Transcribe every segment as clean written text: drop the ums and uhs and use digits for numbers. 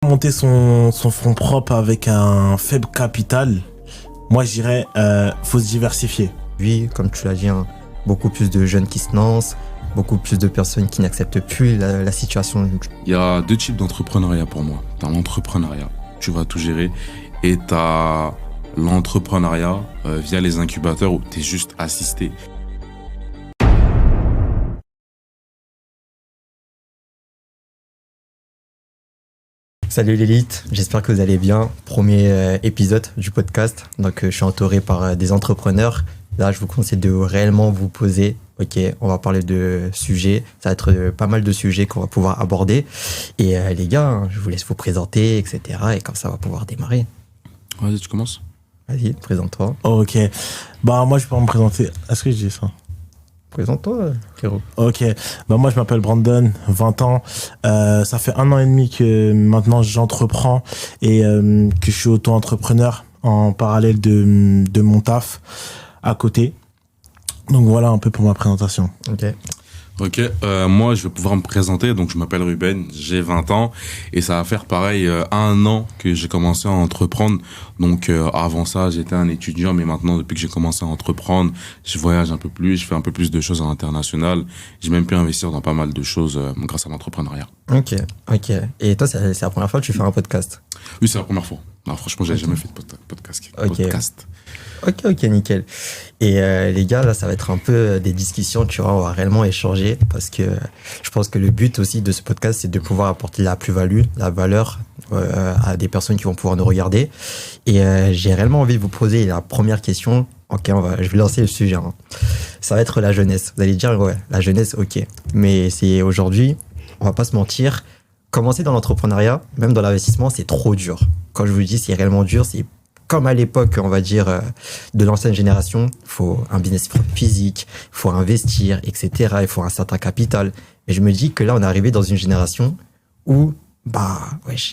monter son fonds propre avec un faible capital, moi je dirais faut se diversifier. Oui, comme tu l'as dit, hein, beaucoup plus de jeunes qui se lancent, beaucoup plus de personnes qui n'acceptent plus la situation. Il y a deux types d'entrepreneuriat pour moi. Tu as l'entrepreneuriat, tu vas tout gérer, et tu as l'entrepreneuriat via les incubateurs où tu es juste assisté. Salut l'élite, j'espère que vous allez bien. Premier épisode du podcast. Donc je suis entouré par des entrepreneurs. Là, je vous conseille de réellement vous poser. Ok, on va parler de sujets. Ça va être pas mal de sujets qu'on va pouvoir aborder. Et les gars, je vous laisse vous présenter, etc. Et comme ça, on va pouvoir démarrer. Vas-y, tu commences. Vas-y, présente-toi. Ok, bah moi je peux me présenter. Est-ce que je dis ça? Présente-toi, frérot. Ok, bah moi je m'appelle Brandon, 20 ans. Ça fait 1 an et demi que maintenant j'entreprends et que je suis auto-entrepreneur en parallèle de mon taf à côté. Donc voilà un peu pour ma présentation. Ok. Moi je vais pouvoir me présenter. Donc je m'appelle Ruben, j'ai 20 ans et ça va faire pareil 1 an que j'ai commencé à entreprendre. Donc avant ça j'étais un étudiant, mais maintenant depuis que j'ai commencé à entreprendre, je voyage un peu plus, je fais un peu plus de choses à l'international. J'ai même pu investir dans pas mal de choses grâce à l'entrepreneuriat. Ok. Et toi, c'est la première fois que tu fais un podcast? Oui, c'est la première fois. Non, franchement, j'ai jamais fait de podcast. Ok, nickel. Et les gars, là, ça va être un peu des discussions, tu vois, on va réellement échanger parce que je pense que le but aussi de ce podcast, c'est de pouvoir apporter la plus-value, la valeur à des personnes qui vont pouvoir nous regarder. Et j'ai réellement envie de vous poser la première question. Ok, je vais lancer le sujet. Hein. Ça va être la jeunesse. Vous allez dire, ouais, la jeunesse, ok. Mais c'est aujourd'hui, on va pas se mentir, commencer dans l'entrepreneuriat, même dans l'investissement, c'est trop dur. Quand je vous dis c'est réellement dur, c'est comme à l'époque, on va dire, de l'ancienne génération. Il faut un business physique, il faut investir, etc. Il faut un certain capital. Et je me dis que là, on est arrivé dans une génération où, il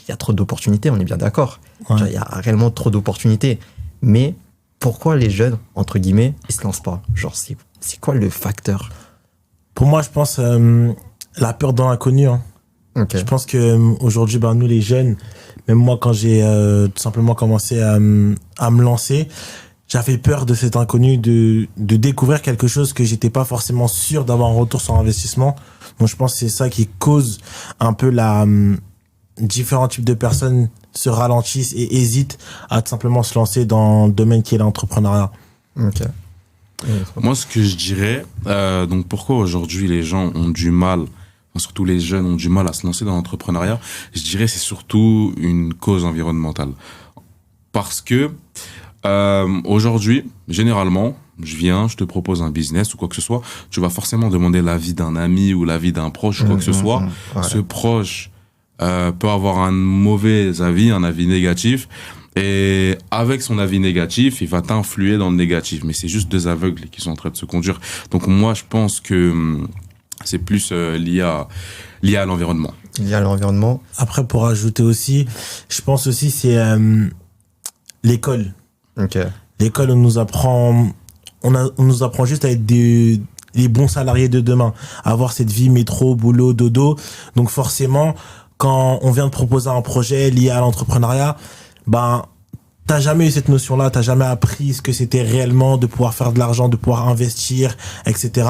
y a trop d'opportunités, on est bien d'accord. Ouais. Il y a réellement trop d'opportunités. Mais pourquoi les jeunes, entre guillemets, ils se lancent pas? Genre, c'est quoi le facteur? Pour moi je pense la peur dans l'inconnu. Hein. Okay. Je pense que aujourd'hui, nous les jeunes, même moi quand j'ai tout simplement commencé à me lancer, j'avais peur de cet inconnu, de découvrir quelque chose que j'étais pas forcément sûr d'avoir un retour sur investissement. Donc je pense que c'est ça qui cause un peu différents types de personnes se ralentissent et hésitent à tout simplement se lancer dans le domaine qui est l'entrepreneuriat. Ok. Moi, ce que je dirais, donc pourquoi aujourd'hui les gens ont du mal, surtout les jeunes ont du mal à se lancer dans l'entrepreneuriat, je dirais c'est surtout une cause environnementale. Parce que aujourd'hui, généralement, je te propose un business ou quoi que ce soit, tu vas forcément demander l'avis d'un ami ou l'avis d'un proche ou quoi que ce soit. Ouais. Ce proche peut avoir un mauvais avis, un avis négatif. Et avec son avis négatif, il va t'influer dans le négatif. Mais c'est juste deux aveugles qui sont en train de se conduire. Donc moi, je pense que c'est plus lié à l'environnement. Lié à l'environnement. Après, pour ajouter aussi, je pense aussi c'est l'école. Ok. L'école, on nous apprend juste à être les bons salariés de demain, à avoir cette vie métro, boulot, dodo. Donc forcément, quand on vient de proposer un projet lié à l'entrepreneuriat, t'as jamais eu cette notion-là, t'as jamais appris ce que c'était réellement de pouvoir faire de l'argent, de pouvoir investir, etc.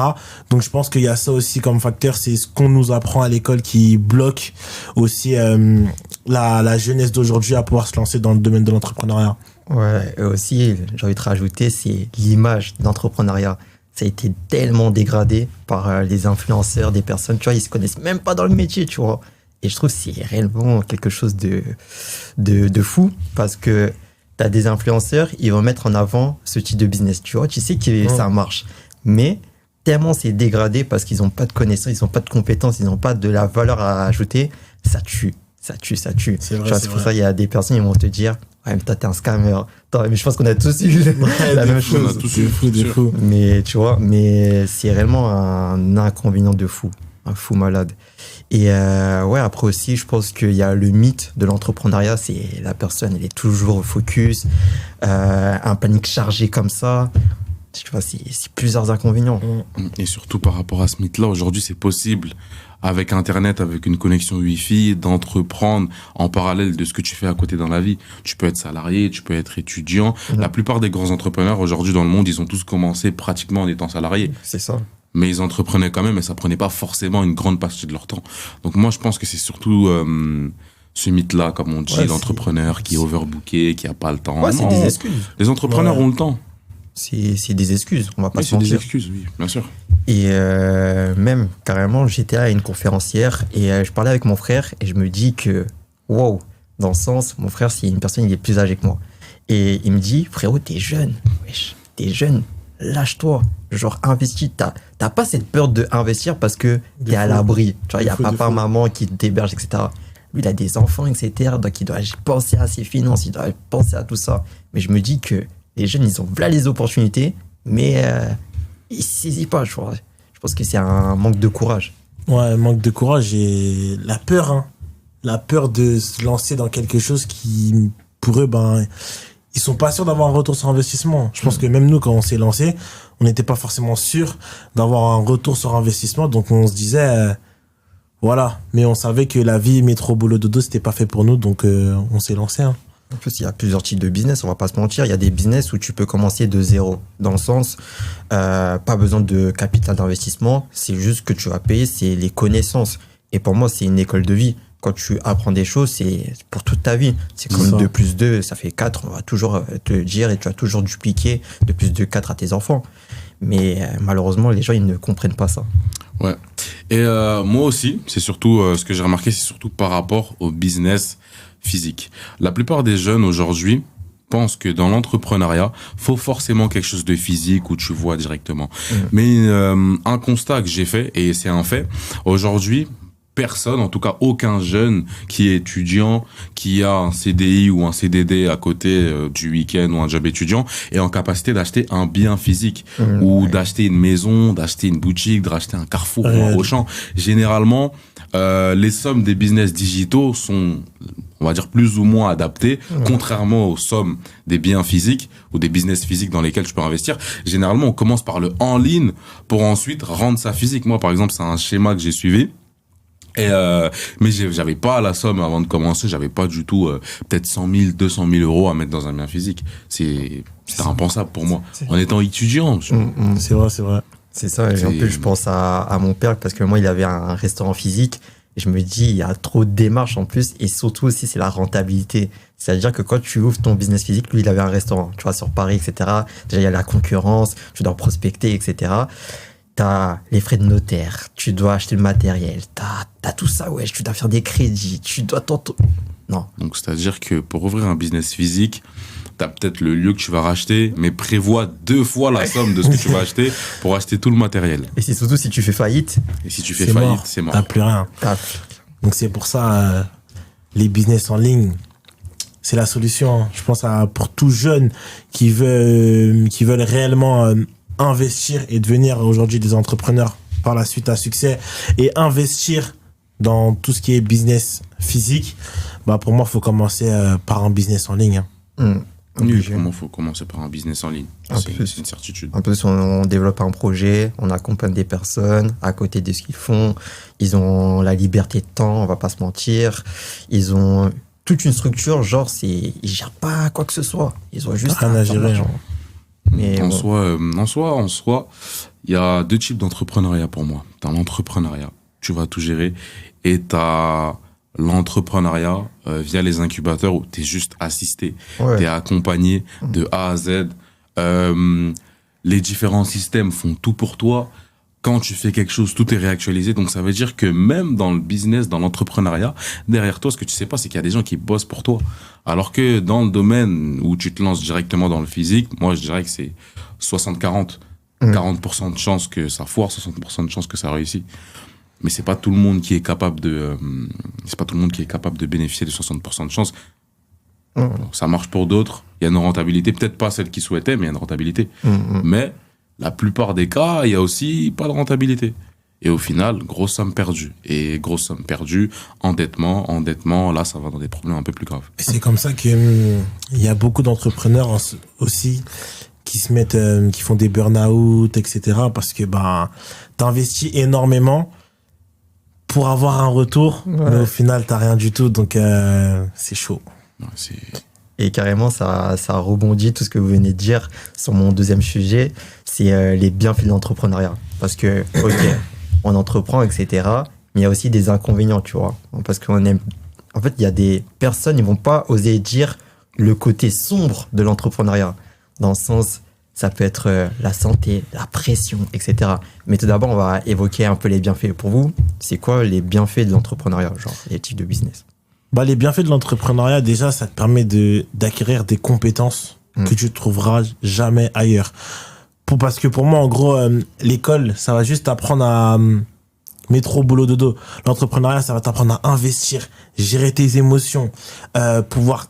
Donc je pense qu'il y a ça aussi comme facteur, c'est ce qu'on nous apprend à l'école qui bloque aussi la jeunesse d'aujourd'hui à pouvoir se lancer dans le domaine de l'entrepreneuriat. Ouais, et aussi, j'ai envie de rajouter, c'est l'image d'entrepreneuriat. Ça a été tellement dégradé par les influenceurs, des personnes, tu vois, ils se connaissent même pas dans le métier, tu vois. Et je trouve que c'est réellement quelque chose de fou parce que t'as des influenceurs, ils vont mettre en avant ce type de business, tu vois. Tu sais que ça marche. Mais tellement c'est dégradé parce qu'ils n'ont pas de connaissances, ils n'ont pas de compétences, ils n'ont pas de la valeur à ajouter, ça tue. C'est vrai, C'est pour ça qu'il y a des personnes qui vont te dire « Ouais, mais toi, t'es un scammer. » Mais je pense qu'on a tous eu la même chose. On a tous eu, des fous. Mais tu vois, c'est réellement un inconvénient de fou. Un fou malade. Et après aussi, je pense qu'il y a le mythe de l'entrepreneuriat, c'est la personne, elle est toujours focus, un panique chargé comme ça. Tu vois, c'est plusieurs inconvénients. Et surtout par rapport à ce mythe-là, aujourd'hui, c'est possible avec Internet, avec une connexion Wi-Fi, d'entreprendre en parallèle de ce que tu fais à côté dans la vie. Tu peux être salarié, tu peux être étudiant. La plupart des grands entrepreneurs aujourd'hui dans le monde, ils ont tous commencé pratiquement en étant salariés. C'est ça. Mais ils entreprenaient quand même et ça prenait pas forcément une grande partie de leur temps. Donc moi, je pense que c'est surtout ce mythe-là, comme on dit, l'entrepreneur qui est overbooké, qui a pas le temps. Ouais, c'est des excuses. Les entrepreneurs ont le temps. C'est des excuses, on va pas se mentir. C'est des excuses, oui, bien sûr. Et même, carrément, j'étais à une conférence hier et je parlais avec mon frère et je me dis que, wow, dans le sens, mon frère, c'est une personne, il est plus âgé que moi. Et il me dit, frérot, t'es jeune, wesh, t'es jeune, lâche-toi, genre investis. T'as pas cette peur d'investir parce que t'es à l'abri. Tu vois, il y a papa, maman qui t'héberge, etc. Lui, il a des enfants, etc. Donc, il doit penser à ses finances, il doit penser à tout ça. Mais je me dis que les jeunes, ils ont là les opportunités, mais ils ne saisissent pas. Je pense que c'est un manque de courage. Ouais, manque de courage et la peur, hein. La peur de se lancer dans quelque chose qui, pour eux, ils sont pas sûrs d'avoir un retour sur investissement. Je pense que même nous, quand on s'est lancé, on n'était pas forcément sûr d'avoir un retour sur investissement. Donc, on se disait, voilà. Mais on savait que la vie métro boulot dodo, c'était pas fait pour nous. Donc, on s'est lancé, hein. En plus, il y a plusieurs types de business, on va pas se mentir. Il y a des business où tu peux commencer de zéro. Dans le sens, pas besoin de capital d'investissement. C'est juste que tu vas payer, c'est les connaissances. Et pour moi, c'est une école de vie. Quand tu apprends des choses, c'est pour toute ta vie. C'est comme 2 plus 2, ça fait 4. On va toujours te dire et tu vas toujours dupliquer 2 plus 2, 4 à tes enfants. Mais malheureusement, les gens, ils ne comprennent pas ça. Ouais. Et moi aussi, c'est surtout, ce que j'ai remarqué, c'est surtout par rapport au business physique. La plupart des jeunes aujourd'hui pensent que dans l'entrepreneuriat, faut forcément quelque chose de physique où tu vois directement. Mais un constat que j'ai fait, et c'est un fait, aujourd'hui, personne, en tout cas aucun jeune qui est étudiant, qui a un CDI ou un CDD à côté du week-end ou un job étudiant, est en capacité d'acheter un bien physique ou d'acheter une maison, d'acheter une boutique, d'acheter un Carrefour ou un Auchan. Généralement, les sommes des business digitaux sont, on va dire, plus ou moins adaptées, contrairement aux sommes des biens physiques ou des business physiques dans lesquels tu peux investir. Généralement, on commence par le en ligne pour ensuite rendre ça physique. Moi, par exemple, c'est un schéma que j'ai suivi. Et mais j'avais pas la somme avant de commencer, j'avais pas du tout peut-être 100 000, 200 000 euros à mettre dans un bien physique. C'était impensable pour moi. En étant étudiant. C'est vrai, c'est vrai. C'est ça, et en plus je pense à mon père parce que moi il avait un restaurant physique et je me dis il y a trop de démarches en plus et surtout aussi c'est la rentabilité. C'est-à-dire que quand tu ouvres ton business physique, lui il avait un restaurant, tu vois, sur Paris, etc. Déjà il y a la concurrence, tu dois prospecter, etc. T'as les frais de notaire, tu dois acheter le matériel, t'as tout ça, ouais, tu dois faire des crédits, tu dois Non. Donc c'est-à-dire que pour ouvrir un business physique, t'as peut-être le lieu que tu vas racheter, mais prévois 2 fois la somme de ce que tu vas acheter pour acheter tout le matériel. Et c'est surtout si tu fais faillite. Et si tu fais faillite, c'est mort. T'as plus rien. Donc c'est pour ça, les business en ligne, c'est la solution. Je pense pour tout jeune qui veulent réellement investir et devenir aujourd'hui des entrepreneurs par la suite à succès et investir dans tout ce qui est business physique. Pour moi, il faut commencer par un business en ligne. Oui, pour moi, il faut commencer par un business en ligne. C'est une certitude. En plus, on développe un projet, on accompagne des personnes à côté de ce qu'ils font. Ils ont la liberté de temps, on va pas se mentir. Ils ont toute une structure, genre, ils gèrent pas quoi que ce soit. Ils ont juste rien à gérer. Mais en soi, il y a 2 types d'entrepreneuriat pour moi. T'as l'entrepreneuriat, tu vas tout gérer, et t'as l'entrepreneuriat via les incubateurs où t'es juste assisté, t'es accompagné de A à Z. Les différents systèmes font tout pour toi. Quand tu fais quelque chose, tout est réactualisé. Donc ça veut dire que même dans le business, dans l'entrepreneuriat, derrière toi, ce que tu sais pas, c'est qu'il y a des gens qui bossent pour toi. Alors que dans le domaine où tu te lances directement dans le physique, moi je dirais que c'est 60-40. 40% de chance que ça foire, 60% de chance que ça réussit. Mais c'est pas tout le monde qui est capable de bénéficier de 60% de chance. Ça marche pour d'autres. Il y a une rentabilité, peut-être pas celle qu'ils souhaitaient, mais il y a une rentabilité. Mais la plupart des cas, il y a aussi pas de rentabilité. Et au final, grosse somme perdue. Et grosse somme perdue, endettement, là, ça va dans des problèmes un peu plus graves. Et c'est comme ça que il y a beaucoup d'entrepreneurs aussi qui se mettent, qui font des burn-out, etc. Parce que t'investis énormément pour avoir un retour, mais au final, t'as rien du tout, donc c'est chaud. Ouais, c'est... Et carrément, ça rebondit tout ce que vous venez de dire sur mon deuxième sujet, c'est les bienfaits de l'entrepreneuriat. Parce que, ok, on entreprend, etc., mais il y a aussi des inconvénients, tu vois. Parce qu'on aime... En fait, il y a des personnes, ils vont pas oser dire le côté sombre de l'entrepreneuriat. Dans le sens, ça peut être la santé, la pression, etc. Mais tout d'abord, on va évoquer un peu les bienfaits. Pour vous, c'est quoi les bienfaits de l'entrepreneuriat, genre les types de business? Bah, les bienfaits de l'entrepreneuriat, déjà, ça te permet d'acquérir des compétences que tu ne trouveras jamais ailleurs. Parce que pour moi, en gros, l'école, ça va juste t'apprendre à métro, boulot, dodo. L'entrepreneuriat, ça va t'apprendre à investir, gérer tes émotions, pouvoir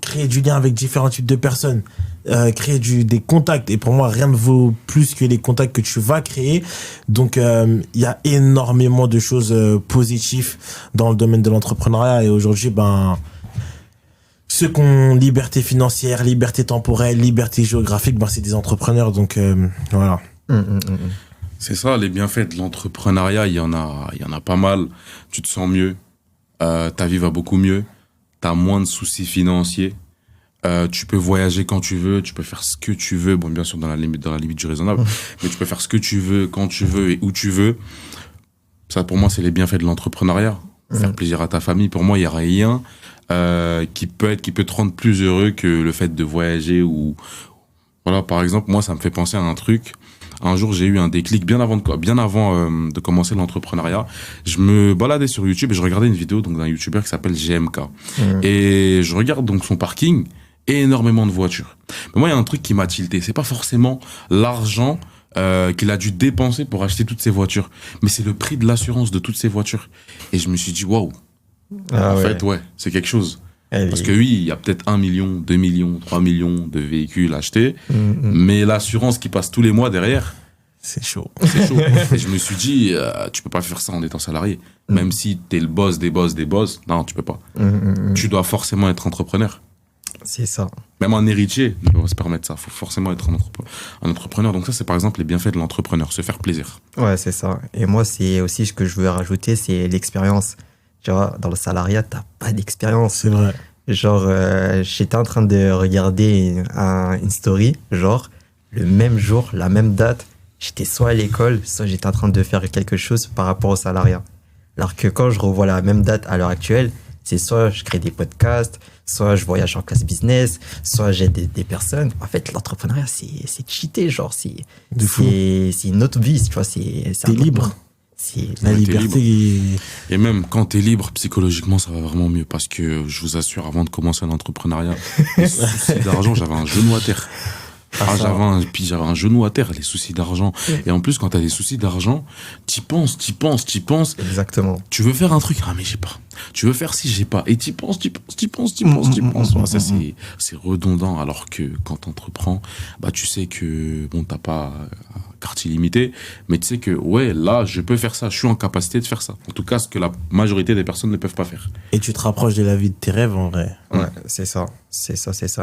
créer du lien avec différents types de personnes, créer des contacts. Et pour moi, rien ne vaut plus que les contacts que tu vas créer. Donc, il y a énormément de choses positives dans le domaine de l'entrepreneuriat. Et aujourd'hui, ceux qui ont liberté financière, liberté temporelle, liberté géographique, c'est des entrepreneurs. Donc, voilà. C'est ça, les bienfaits de l'entrepreneuriat, il y en a pas mal. Tu te sens mieux, ta vie va beaucoup mieux, t'as moins de soucis financiers, tu peux voyager quand tu veux, tu peux faire ce que tu veux, bon, bien sûr dans la limite du raisonnable, mais tu peux faire ce que tu veux, quand tu veux et où tu veux. Ça, pour moi, c'est les bienfaits de l'entrepreneuriat. Faire plaisir à ta famille, pour moi, il y a rien qui peut te rendre plus heureux que le fait de voyager ou voilà. Par exemple, moi, ça me fait penser à un truc. Un jour, j'ai eu un déclic bien avant de commencer l'entrepreneuriat. Je me baladais sur YouTube et je regardais une vidéo donc d'un YouTuber qui s'appelle GMK. Et je regarde donc son parking et énormément de voitures. Mais moi, il y a un truc qui m'a tilté. C'est pas forcément l'argent qu'il a dû dépenser pour acheter toutes ces voitures, mais c'est le prix de l'assurance de toutes ces voitures. Et je me suis dit, waouh. En fait, c'est quelque chose. Parce que oui, il y a peut-être 1 million, 2 millions, 3 millions de véhicules achetés, mais l'assurance qui passe tous les mois derrière, c'est chaud. C'est chaud. Et je me suis dit, tu peux pas faire ça en étant salarié. Même si t'es le boss des boss des boss, non, tu peux pas. Tu dois forcément être entrepreneur. C'est ça. Même un héritier ne peut pas se permettre ça. Il faut forcément être un entrepreneur. Donc ça, c'est par exemple les bienfaits de l'entrepreneur, se faire plaisir. Ouais, c'est ça. Et moi, c'est aussi ce que je veux rajouter, c'est l'expérience. Tu vois, dans le salariat, t'as pas d'expérience. C'est vrai. Genre, j'étais en train de regarder une story, genre, le même jour, la même date, j'étais soit à l'école, soit j'étais en train de faire quelque chose par rapport au salariat. Alors que quand je revois la même date à l'heure actuelle, c'est soit je crée des podcasts, soit je voyage en classe business, soit j'aide des personnes. En fait, l'entrepreneuriat, c'est cheaté, genre, c'est une autre vie, tu vois, t'es libre. La liberté. Et même quand t'es libre, psychologiquement, ça va vraiment mieux. Parce que je vous assure, avant de commencer l'entrepreneuriat, les soucis d'argent, j'avais un genou à terre. J'avais un genou à terre, les soucis d'argent. Et en plus, quand t'as des soucis d'argent, t'y penses. Exactement. Tu veux faire un truc, mais j'ai pas. Tu veux faire ci, j'ai pas. Et t'y penses. Ça, c'est redondant. Alors que quand t'entreprends, tu sais que, t'as pas un quartier limité, mais tu sais que, là, je peux faire ça. Je suis en capacité de faire ça. En tout cas, ce que la majorité des personnes ne peuvent pas faire. Et tu te rapproches de la vie de tes rêves, en vrai. Ouais, c'est ça.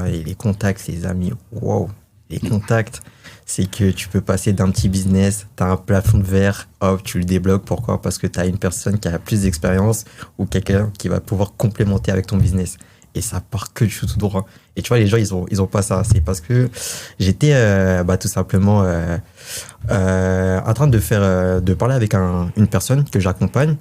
Et les contacts, les amis, wow. Les contacts, c'est que tu peux passer d'un petit business, tu as un plafond de verre, hop, tu le débloques. Pourquoi ? Parce que tu as une personne qui a plus d'expérience ou quelqu'un qui va pouvoir complémenter avec ton business. Et ça part que du tout droit. Et tu vois, les gens, ils ont pas ça. C'est parce que j'étais tout simplement en train de parler avec une personne que j'accompagne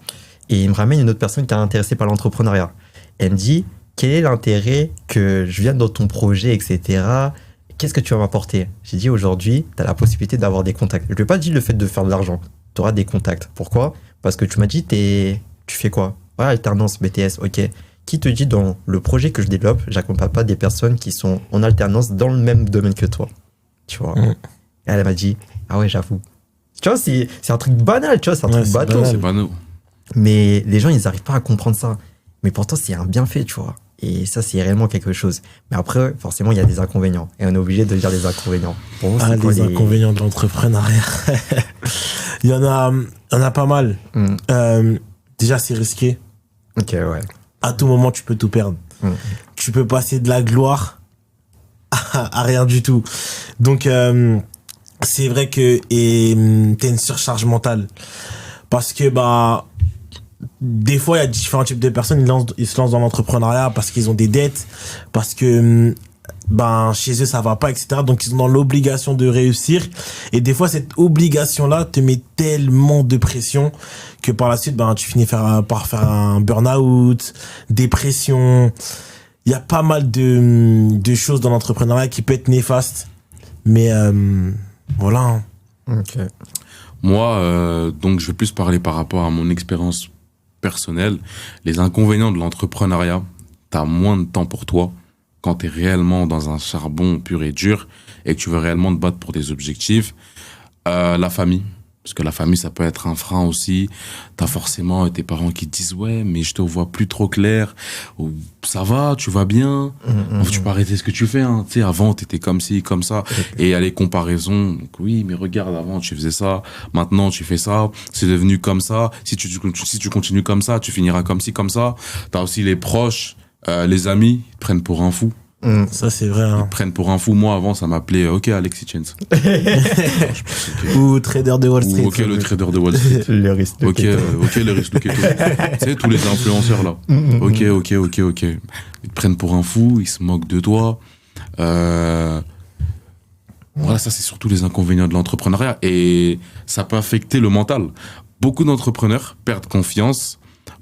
et il me ramène une autre personne qui est intéressée par l'entrepreneuriat. Elle me dit, quel est l'intérêt que je vienne dans ton projet, etc. Qu'est-ce que tu vas m'apporter ? J'ai dit, aujourd'hui, tu as la possibilité d'avoir des contacts. Je ne lui ai pas dit le fait de faire de l'argent. Tu auras des contacts. Pourquoi ? Parce que tu m'as dit, tu fais quoi ? Ouais, alternance, BTS, ok. Qui te dit dans le projet que je développe, j'accompagne pas des personnes qui sont en alternance dans le même domaine que toi. Tu vois ? Et elle m'a dit, ah ouais, j'avoue. Tu vois, c'est un truc banal, tu vois, c'est un truc bateau. C'est banal. Mais les gens, ils n'arrivent pas à comprendre ça. Mais pourtant, c'est un bienfait, tu vois. Et ça, c'est réellement quelque chose. Mais après, forcément, il y a des inconvénients. Et on est obligé de dire les inconvénients. Pour vous, c'est quoi les inconvénients de l'entrepreneuriat? Il y en a pas mal. Déjà, c'est risqué. Ok, ouais. À tout moment, tu peux tout perdre. Tu peux passer de la gloire à rien du tout. Donc, c'est vrai que t'as une surcharge mentale. Parce que, des fois, il y a différents types de personnes, ils se lancent dans l'entrepreneuriat parce qu'ils ont des dettes, parce que chez eux ça va pas, etc. Donc ils sont dans l'obligation de réussir, et des fois cette obligation là te met tellement de pression que par la suite tu finis par faire un burn-out, dépression. Il y a pas mal de choses dans l'entrepreneuriat qui peut être néfaste, mais voilà. Ok. Moi, donc je vais plus parler par rapport à mon expérience personnelle. Les inconvénients de l'entrepreneuriat: t'as moins de temps pour toi quand t'es réellement dans un charbon pur et dur et que tu veux réellement te battre pour des objectifs. La famille, parce que la famille, ça peut être un frein aussi. T'as forcément tes parents qui te disent ouais, mais je te vois plus trop clair, ou ça va, tu vas bien, tu peux arrêter ce que tu fais, hein. Tu sais, avant t'étais comme ci, comme ça, et il y a les comparaisons. Donc oui, mais regarde, avant tu faisais ça, maintenant tu fais ça, c'est devenu comme ça. Si tu continues comme ça, tu finiras comme ci, comme ça. T'as aussi les proches, les amis, ils te prennent pour un fou. Ça c'est vrai, hein. Ils te prennent pour un fou. Moi avant ça m'appelait OK Alexis Chance. Ou trader de Wall Street. Ou OK le trader de Wall Street. Le risque. OK le risque. Tu sais, tous les influenceurs là. OK. Ils te prennent pour un fou, ils se moquent de toi. Voilà, ça c'est surtout les inconvénients de l'entrepreneuriat, et ça peut affecter le mental. Beaucoup d'entrepreneurs perdent confiance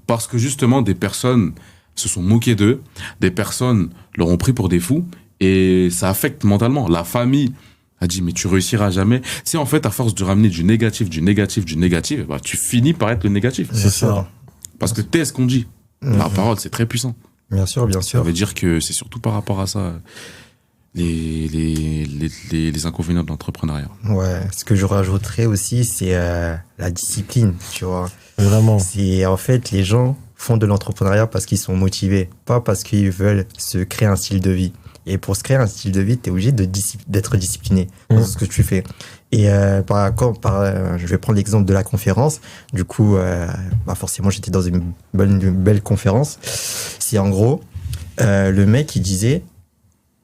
parce que justement des personnes se sont moquées d'eux, des personnes leur ont pris pour des fous, et ça affecte mentalement. La famille a dit mais tu réussiras jamais. C'est en fait à force de ramener du négatif, tu finis par être le négatif. C'est ça. Parce que t'es ce qu'on dit. La parole, c'est très puissant. Bien sûr. Ça veut dire que c'est surtout par rapport à ça les inconvénients de l'entrepreneuriat. Ouais, ce que je rajouterais aussi, c'est la discipline, tu vois. Vraiment. C'est en fait, les gens font de l'entrepreneuriat parce qu'ils sont motivés, pas parce qu'ils veulent se créer un style de vie. Et pour se créer un style de vie, t'es obligé d'être discipliné dans ce que tu fais. Et je vais prendre l'exemple de la conférence. Du coup, forcément, j'étais dans une belle conférence. C'est en gros, le mec, il disait,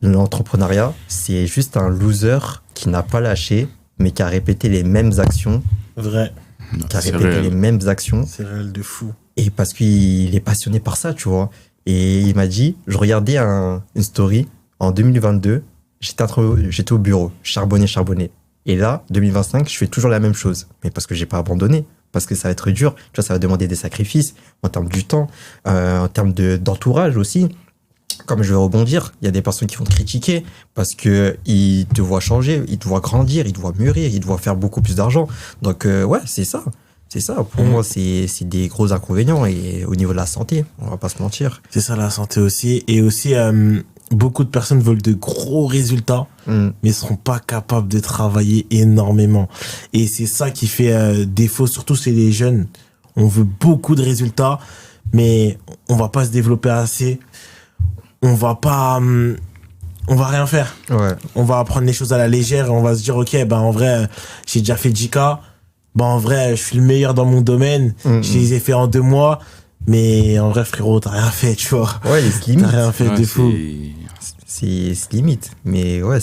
l'entrepreneuriat, c'est juste un loser qui n'a pas lâché, mais qui a répété les mêmes actions. Vrai. Les mêmes actions. C'est réel de fou. Et parce qu'il est passionné par ça, tu vois. Et il m'a dit, je regardais une story en 2022, j'étais au bureau, charbonner. Et là, 2025, je fais toujours la même chose. Mais parce que j'ai pas abandonné. Parce que ça va être dur. Tu vois, ça va demander des sacrifices en termes du temps, en termes d'entourage aussi. Comme je vais rebondir, il y a des personnes qui vont te critiquer parce que ils te voient changer, ils te voient grandir, ils te voient mûrir, ils te voient faire beaucoup plus d'argent. Donc, ouais, c'est ça. C'est ça. Pour moi, c'est des gros inconvénients. Et au niveau de la santé, on va pas se mentir. C'est ça, la santé aussi. Et aussi, beaucoup de personnes veulent de gros résultats, mais seront pas capables de travailler énormément. Et c'est ça qui fait défaut, surtout chez les jeunes. On veut beaucoup de résultats, mais on va pas se développer assez. On va rien faire. Ouais. On va prendre les choses à la légère et on va se dire, ok, en vrai, j'ai déjà fait 10K. En vrai, je suis le meilleur dans mon domaine. Je les ai fait en 2 mois. Mais en vrai, frérot, t'as rien fait, tu vois. Ouais, il se limite. T'as rien fait de fou. C'est limite. Mais ouais,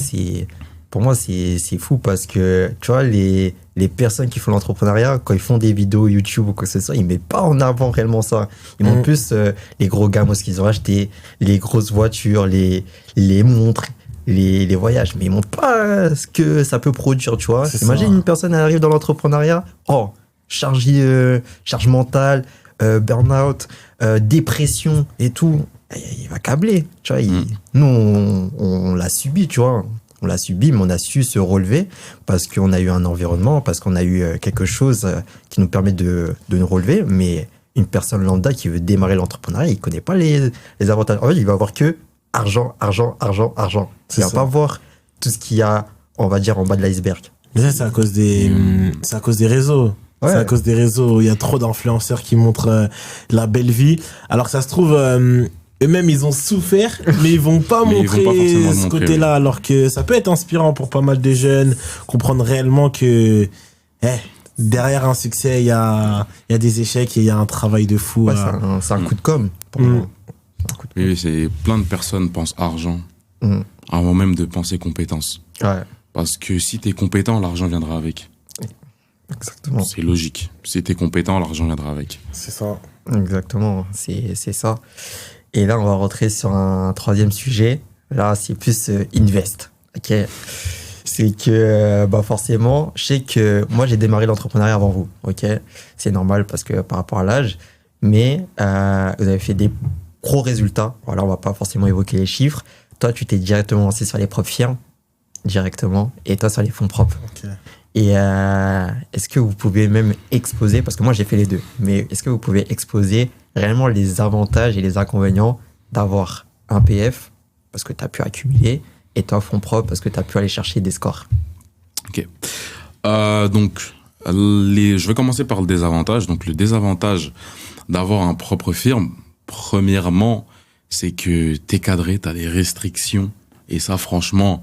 pour moi, c'est fou parce que, tu vois, les personnes qui font l'entrepreneuriat, quand ils font des vidéos YouTube ou quoi que ce soit, ils mettent pas en avant réellement ça. Ils montrent plus les gros gamos qu'ils ont achetés, les grosses voitures, les montres, les voyages. Mais ils montrent pas ce que ça peut produire, tu vois. Imagine une personne, elle arrive dans l'entrepreneuriat, charge mentale, burn-out, dépression et tout. Il va câbler, tu vois. Nous, on l'a subi, tu vois. On l'a subi, mais on a su se relever parce qu'on a eu un environnement, parce qu'on a eu quelque chose qui nous permet de nous relever. Mais une personne lambda qui veut démarrer l'entrepreneuriat, il connaît pas les avantages. En fait, il va voir que argent. Il va pas voir tout ce qu'il y a, on va dire, en bas de l'iceberg. Mais ça, c'est à cause des réseaux. Ouais. C'est à cause des réseaux. Il y a trop d'influenceurs qui montrent la belle vie. Alors que ça se trouve, eux-mêmes, ils ont souffert, mais ils vont pas montrer ce côté-là. Oui. Alors que ça peut être inspirant pour pas mal de jeunes, comprendre réellement que derrière un succès, il y a des échecs et il y a un travail de fou. Ouais, c'est un coup de com'. Pour moi. Oui, c'est plein de personnes pensent argent avant même de penser compétence. Ouais. Parce que si t'es compétent, l'argent viendra avec. Exactement. C'est logique. Si t'es compétent, l'argent viendra avec. C'est ça. Exactement, c'est ça. Et là, on va rentrer sur un troisième sujet. Là, c'est plus invest. Ok. C'est que, forcément, je sais que moi, j'ai démarré l'entrepreneuriat avant vous. Ok. C'est normal parce que par rapport à l'âge. Mais vous avez fait des gros résultats. Voilà, on va pas forcément évoquer les chiffres. Toi, tu t'es directement lancé sur les propres firmes, directement, et toi sur les fonds propres. Ok. Et est-ce que vous pouvez même exposer, parce que moi j'ai fait les deux, mais est-ce que vous pouvez exposer réellement les avantages et les inconvénients d'avoir un PF, parce que tu as pu accumuler, et toi fonds propres, parce que tu as pu aller chercher des scores? Ok. Donc, je vais commencer par le désavantage. Donc, le désavantage d'avoir un propre firme, premièrement, c'est que t'es cadré, t'as des restrictions. Et ça, franchement,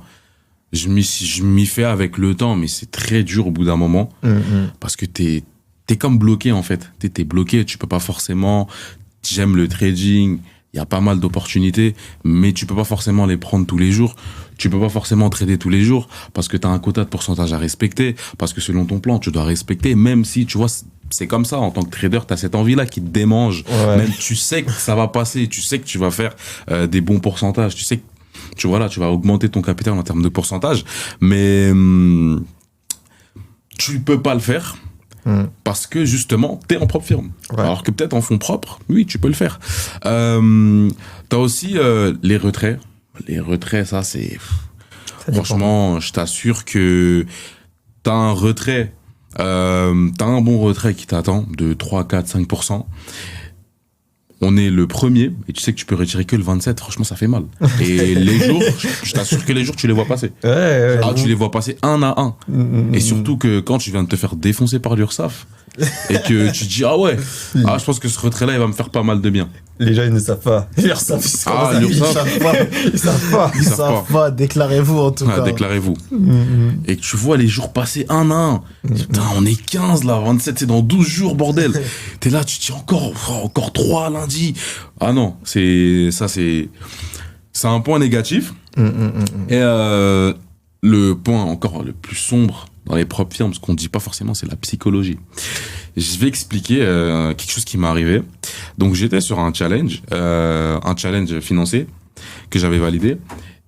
je m'y fais avec le temps, mais c'est très dur au bout d'un moment. Parce que t'es comme bloqué, en fait. T'es bloqué, tu peux pas forcément... J'aime le trading, il y a pas mal d'opportunités, mais tu peux pas forcément les prendre tous les jours. Tu peux pas forcément trader tous les jours parce que tu as un quota de pourcentage à respecter, parce que selon ton plan, tu dois respecter, même si, tu vois, c'est comme ça, en tant que trader, tu as cette envie-là qui te démange. Ouais. Même tu sais que ça va passer, tu sais que tu vas faire des bons pourcentages, tu sais que tu vas augmenter ton capital en termes de pourcentage, mais tu peux pas le faire. Parce que justement, t'es en propre firme. Ouais. Alors que peut-être en fonds propres, oui, tu peux le faire. T'as aussi les retraits. Les retraits, ça c'est... Ça dépend. Franchement, je t'assure que t'as un retrait, t'as un bon retrait qui t'attend de 3, 4, 5%. On est le premier, et tu sais que tu peux retirer que le 27, franchement, ça fait mal. Et les jours, je t'assure que les jours, tu les vois passer. Ouais. Ah, tu les vois passer un à un. Et surtout que quand tu viens de te faire défoncer par l'URSSAF, et que tu te dis, ah ouais, je pense que ce retrait-là, il va me faire pas mal de bien. Les gens, ils ne savent pas. l'URSSAF, Ils savent pas. Ils savent pas. Déclarez-vous en tout cas. Déclarez-vous. Et que tu vois les jours passer un à un. Putain, on est 15 là, 27, c'est dans 12 jours, bordel. T'es là, tu te dis encore 3 lundi. Ah non, c'est un point négatif. Et le point encore le plus sombre dans les propres firmes, ce qu'on ne dit pas forcément, c'est la psychologie. Je vais expliquer quelque chose qui m'est arrivé. Donc j'étais sur un challenge financier que j'avais validé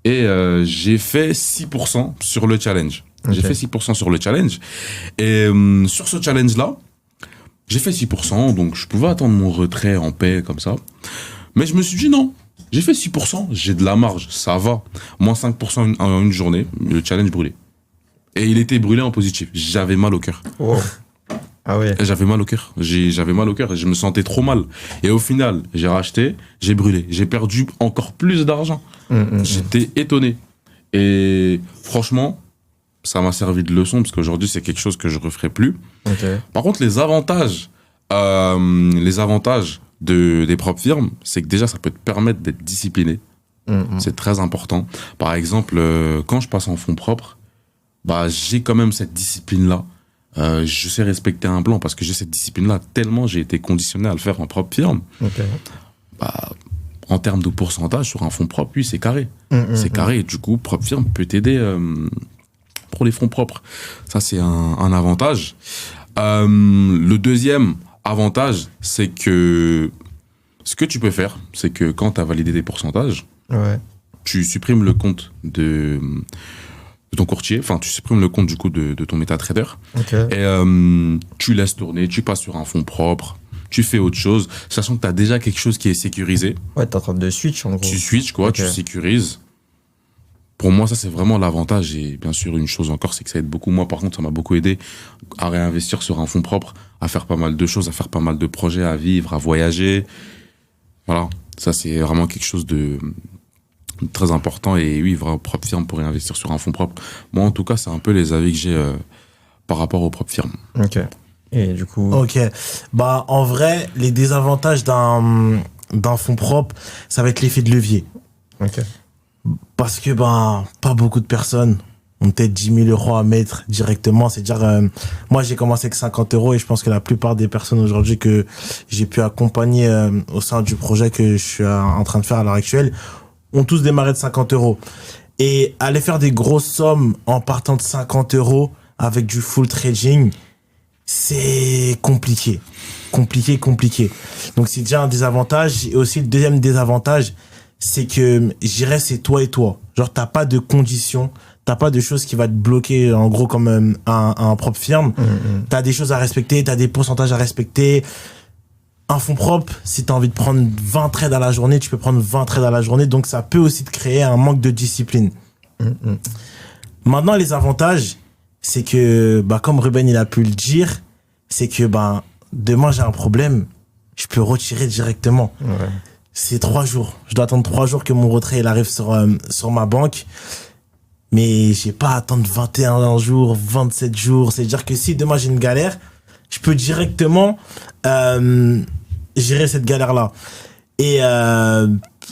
et j'ai fait 6% sur le challenge. Okay. J'ai fait 6% sur le challenge et sur ce challenge-là, j'ai fait 6%, donc je pouvais attendre mon retrait en paix comme ça. Mais je me suis dit non, j'ai fait 6%, j'ai de la marge, ça va. Moins 5% en une journée, le challenge brûlé. Et il était brûlé en positif. J'avais mal au cœur. Wow. Ah ouais. J'avais mal au cœur. J'avais mal au cœur et je me sentais trop mal. Et au final, j'ai racheté, j'ai brûlé. J'ai perdu encore plus d'argent. J'étais étonné. Et franchement, ça m'a servi de leçon parce qu'aujourd'hui, c'est quelque chose que je referai plus. Okay. Par contre, les avantages des propres firmes, c'est que déjà, ça peut te permettre d'être discipliné. C'est très important. Par exemple, quand je passe en fonds propres, j'ai quand même cette discipline-là. Je sais respecter un plan parce que j'ai cette discipline-là tellement j'ai été conditionné à le faire en propre firme. Okay. En termes de pourcentage, sur un fonds propre, oui, c'est carré. C'est carré. Et du coup, propre firme peut t'aider pour les fonds propres. Ça, c'est un avantage. Le deuxième avantage, c'est que ce que tu peux faire, c'est que quand tu as validé des pourcentages, tu supprimes le compte de ton courtier, enfin tu supprimes le compte du coup de ton MetaTrader et tu laisses tourner, tu passes sur un fonds propre, tu fais autre chose, sachant que tu as déjà quelque chose qui est sécurisé. Ouais, t'es en train de switch en gros. Tu switches quoi, tu sécurises. Pour moi, ça c'est vraiment l'avantage et bien sûr une chose encore, c'est que ça aide beaucoup. Moi par contre, ça m'a beaucoup aidé à réinvestir sur un fonds propre, à faire pas mal de choses, à faire pas mal de projets, à vivre, à voyager. Voilà, ça c'est vraiment quelque chose de très important et oui, vraiment propre firme pour investir sur un fonds propre. Moi, en tout cas, c'est un peu les avis que j'ai par rapport aux propres firmes. Ok. Et du coup... Ok. En vrai, les désavantages d'un fonds propre, ça va être l'effet de levier. Ok. Parce que, pas beaucoup de personnes ont peut-être 10 000 euros à mettre directement. C'est-à-dire, moi, j'ai commencé avec 50 euros et je pense que la plupart des personnes aujourd'hui que j'ai pu accompagner au sein du projet que je suis en train de faire à l'heure actuelle ont tous démarré de 50 euros. Et aller faire des grosses sommes en partant de 50 euros avec du full trading, c'est compliqué. Compliqué. Donc, c'est déjà un désavantage. Et aussi, le deuxième désavantage, c'est que, je dirais, c'est toi et toi. Genre, t'as pas de conditions, t'as pas de choses qui va te bloquer, en gros, comme un propre firme. T'as des choses à respecter, t'as des pourcentages à respecter. Un fonds propre, si t'as envie de prendre 20 trades à la journée, tu peux prendre 20 trades à la journée. Donc, ça peut aussi te créer un manque de discipline. Maintenant, les avantages, c'est que, comme Ruben, il a pu le dire, c'est que, demain, j'ai un problème, je peux retirer directement. Ouais. C'est 3 jours. Je dois attendre 3 jours que mon retrait, il arrive sur ma banque. Mais j'ai pas à attendre 21 jours, 27 jours. C'est-à-dire que si demain j'ai une galère, je peux directement gérer cette galère-là. Et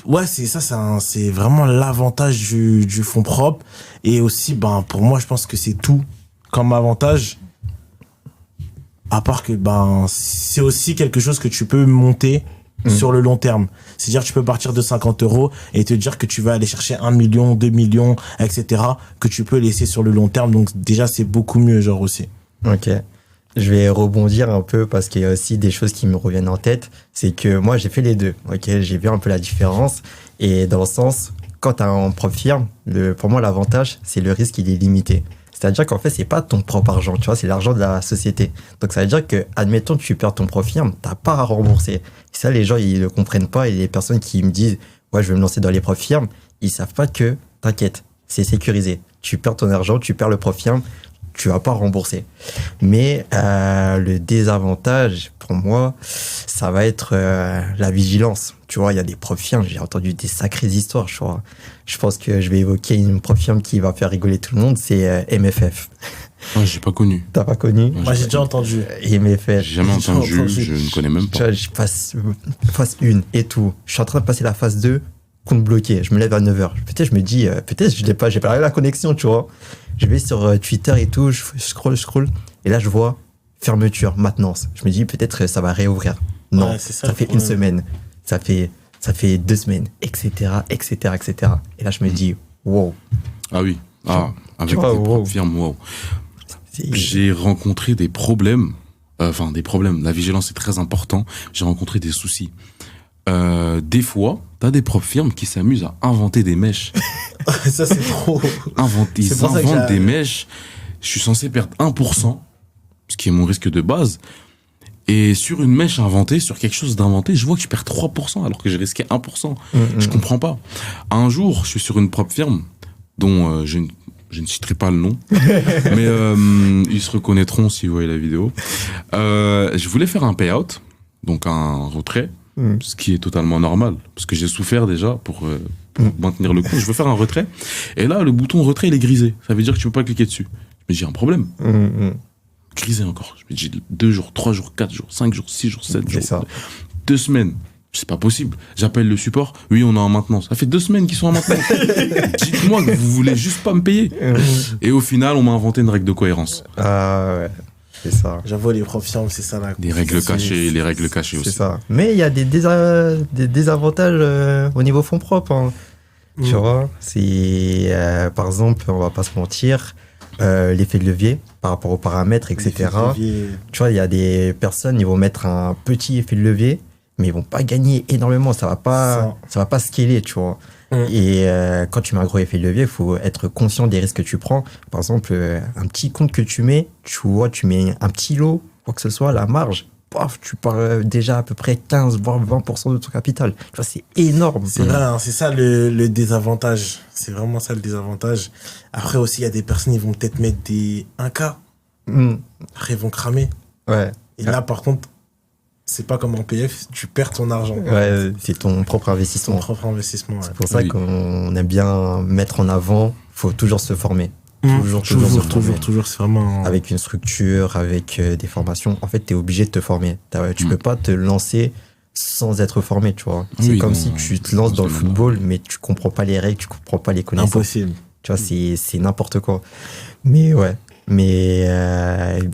ouais, c'est ça, c'est vraiment l'avantage du fonds propre. Et aussi, pour moi, je pense que c'est tout comme avantage. À part que c'est aussi quelque chose que tu peux monter sur le long terme. C'est-à-dire tu peux partir de 50 € et te dire que tu vas aller chercher 1 million, 2 millions, etc. que tu peux laisser sur le long terme. Donc déjà, c'est beaucoup mieux, genre aussi. Ok. Je vais rebondir un peu parce qu'il y a aussi des choses qui me reviennent en tête. C'est que moi, j'ai fait les deux. Ok, j'ai vu un peu la différence. Et dans le sens, quand tu as un propre firme, pour moi, l'avantage, c'est le risque, il est limité. C'est-à-dire qu'en fait, c'est pas ton propre argent, tu vois, c'est l'argent de la société. Donc, ça veut dire que, admettons que tu perds ton propre firme, t'as pas à rembourser. Et ça, les gens, ils le comprennent pas. Et les personnes qui me disent, ouais, je vais me lancer dans les propres firmes, ils savent pas que, t'inquiète, c'est sécurisé. Tu perds ton argent, tu perds le propre firme, tu vas pas rembourser. Mais le désavantage, pour moi, ça va être la vigilance. Tu vois, il y a des propres firmes, j'ai entendu des sacrées histoires, tu vois. Je pense que je vais évoquer une propre firme qui va faire rigoler tout le monde, c'est MFF. Ah, j'ai pas connu. T'as pas connu? Moi, j'ai déjà entendu. MFF. J'ai jamais entendu, je ne connais même Tu pas. vois, je passe phase 1 et tout. Je suis en train de passer la phase 2, compte bloqué. Je me lève à 9h. Peut-être je me dis, peut-être je l'ai pas, j'ai pas la connexion, tu vois. Je vais sur Twitter et tout, je scroll. Et là, je vois fermeture, maintenance. Je me dis, peut-être ça va réouvrir. Non, Ouais, c'est ça, ça le fait une problème. semaine. Ça fait 2 semaines, etc. Et là, je me dis, wow. Ah oui. Ah, avec vois, tes wow. propres firmes, wow. J'ai rencontré des problèmes. Des problèmes. La vigilance est très important. J'ai rencontré des soucis. Des fois, t'as des propres firmes qui s'amusent à inventer des mèches. Ça, c'est trop. Ils C'est pour ça que inventent j'ai- des mèches. Je suis censé perdre 1%, ce qui est mon risque de base. Et sur une mèche inventée, sur quelque chose d'inventé, je vois que je perds 3% alors que j'ai risqué 1%. Je comprends pas. Un jour, je suis sur une propre firme dont je ne citerai pas le nom, mais ils se reconnaîtront s'ils voient la vidéo. Je voulais faire un payout, donc un retrait, ce qui est totalement normal, parce que j'ai souffert déjà pour maintenir le coup. Je veux faire un retrait, et là, le bouton retrait, il est grisé. Ça veut dire que tu peux pas cliquer dessus. Mais j'ai un problème. Grisé encore. Je me dis 2 jours, 3 jours, 4 jours, 5 jours, 6 jours, 7 C'est jours. ça. 2 semaines. C'est pas possible. J'appelle le support. Oui, on est en maintenance. Ça fait 2 semaines qu'ils sont en maintenance. Dites-moi que vous voulez juste pas me payer. Et au final, on m'a inventé une règle de cohérence. Ah ouais, c'est ça. J'avoue, les profs firmes, c'est ça là. Les règles cachées, les règles cachées C'est aussi. ça. Mais il y a des désavantages au niveau fonds propres. Hein. Tu vois, c'est par exemple, on va pas se mentir, l'effet de levier par rapport aux paramètres, etc. Tu vois, il y a des personnes, ils vont mettre un petit effet de levier, mais ils vont pas gagner énormément. Ça va pas scaler, tu vois. Et quand tu mets un gros effet de levier, il faut être conscient des risques que tu prends. Par exemple, un petit compte que tu mets, tu vois, tu mets un petit lot, quoi que ce soit, la marge, paf, tu parles déjà à peu près 15 voire 20% de ton capital. Tu vois, c'est énorme. C'est vrai, hein, c'est ça le désavantage. C'est vraiment ça le désavantage. Après aussi, il y a des personnes, ils vont peut-être mettre des 1K. Après, ils vont cramer. Ouais. Et là, par contre, c'est pas comme en PF, tu perds ton argent. Ouais, c'est ton propre Ton investissement. propre investissement. Ouais. C'est pour ça Oui. qu'on aime bien mettre en avant, faut toujours se former. Toujours se former. Toujours, c'est vraiment. Avec une structure, avec des formations. En fait, tu es obligé de te former. Tu peux pas te lancer sans être formé, tu vois. C'est Oui, comme non, si tu te lances dans le absolument. football, mais tu comprends pas les règles, tu comprends pas les connaissances. Impossible. Tu vois, c'est n'importe quoi. Mais ouais. Mais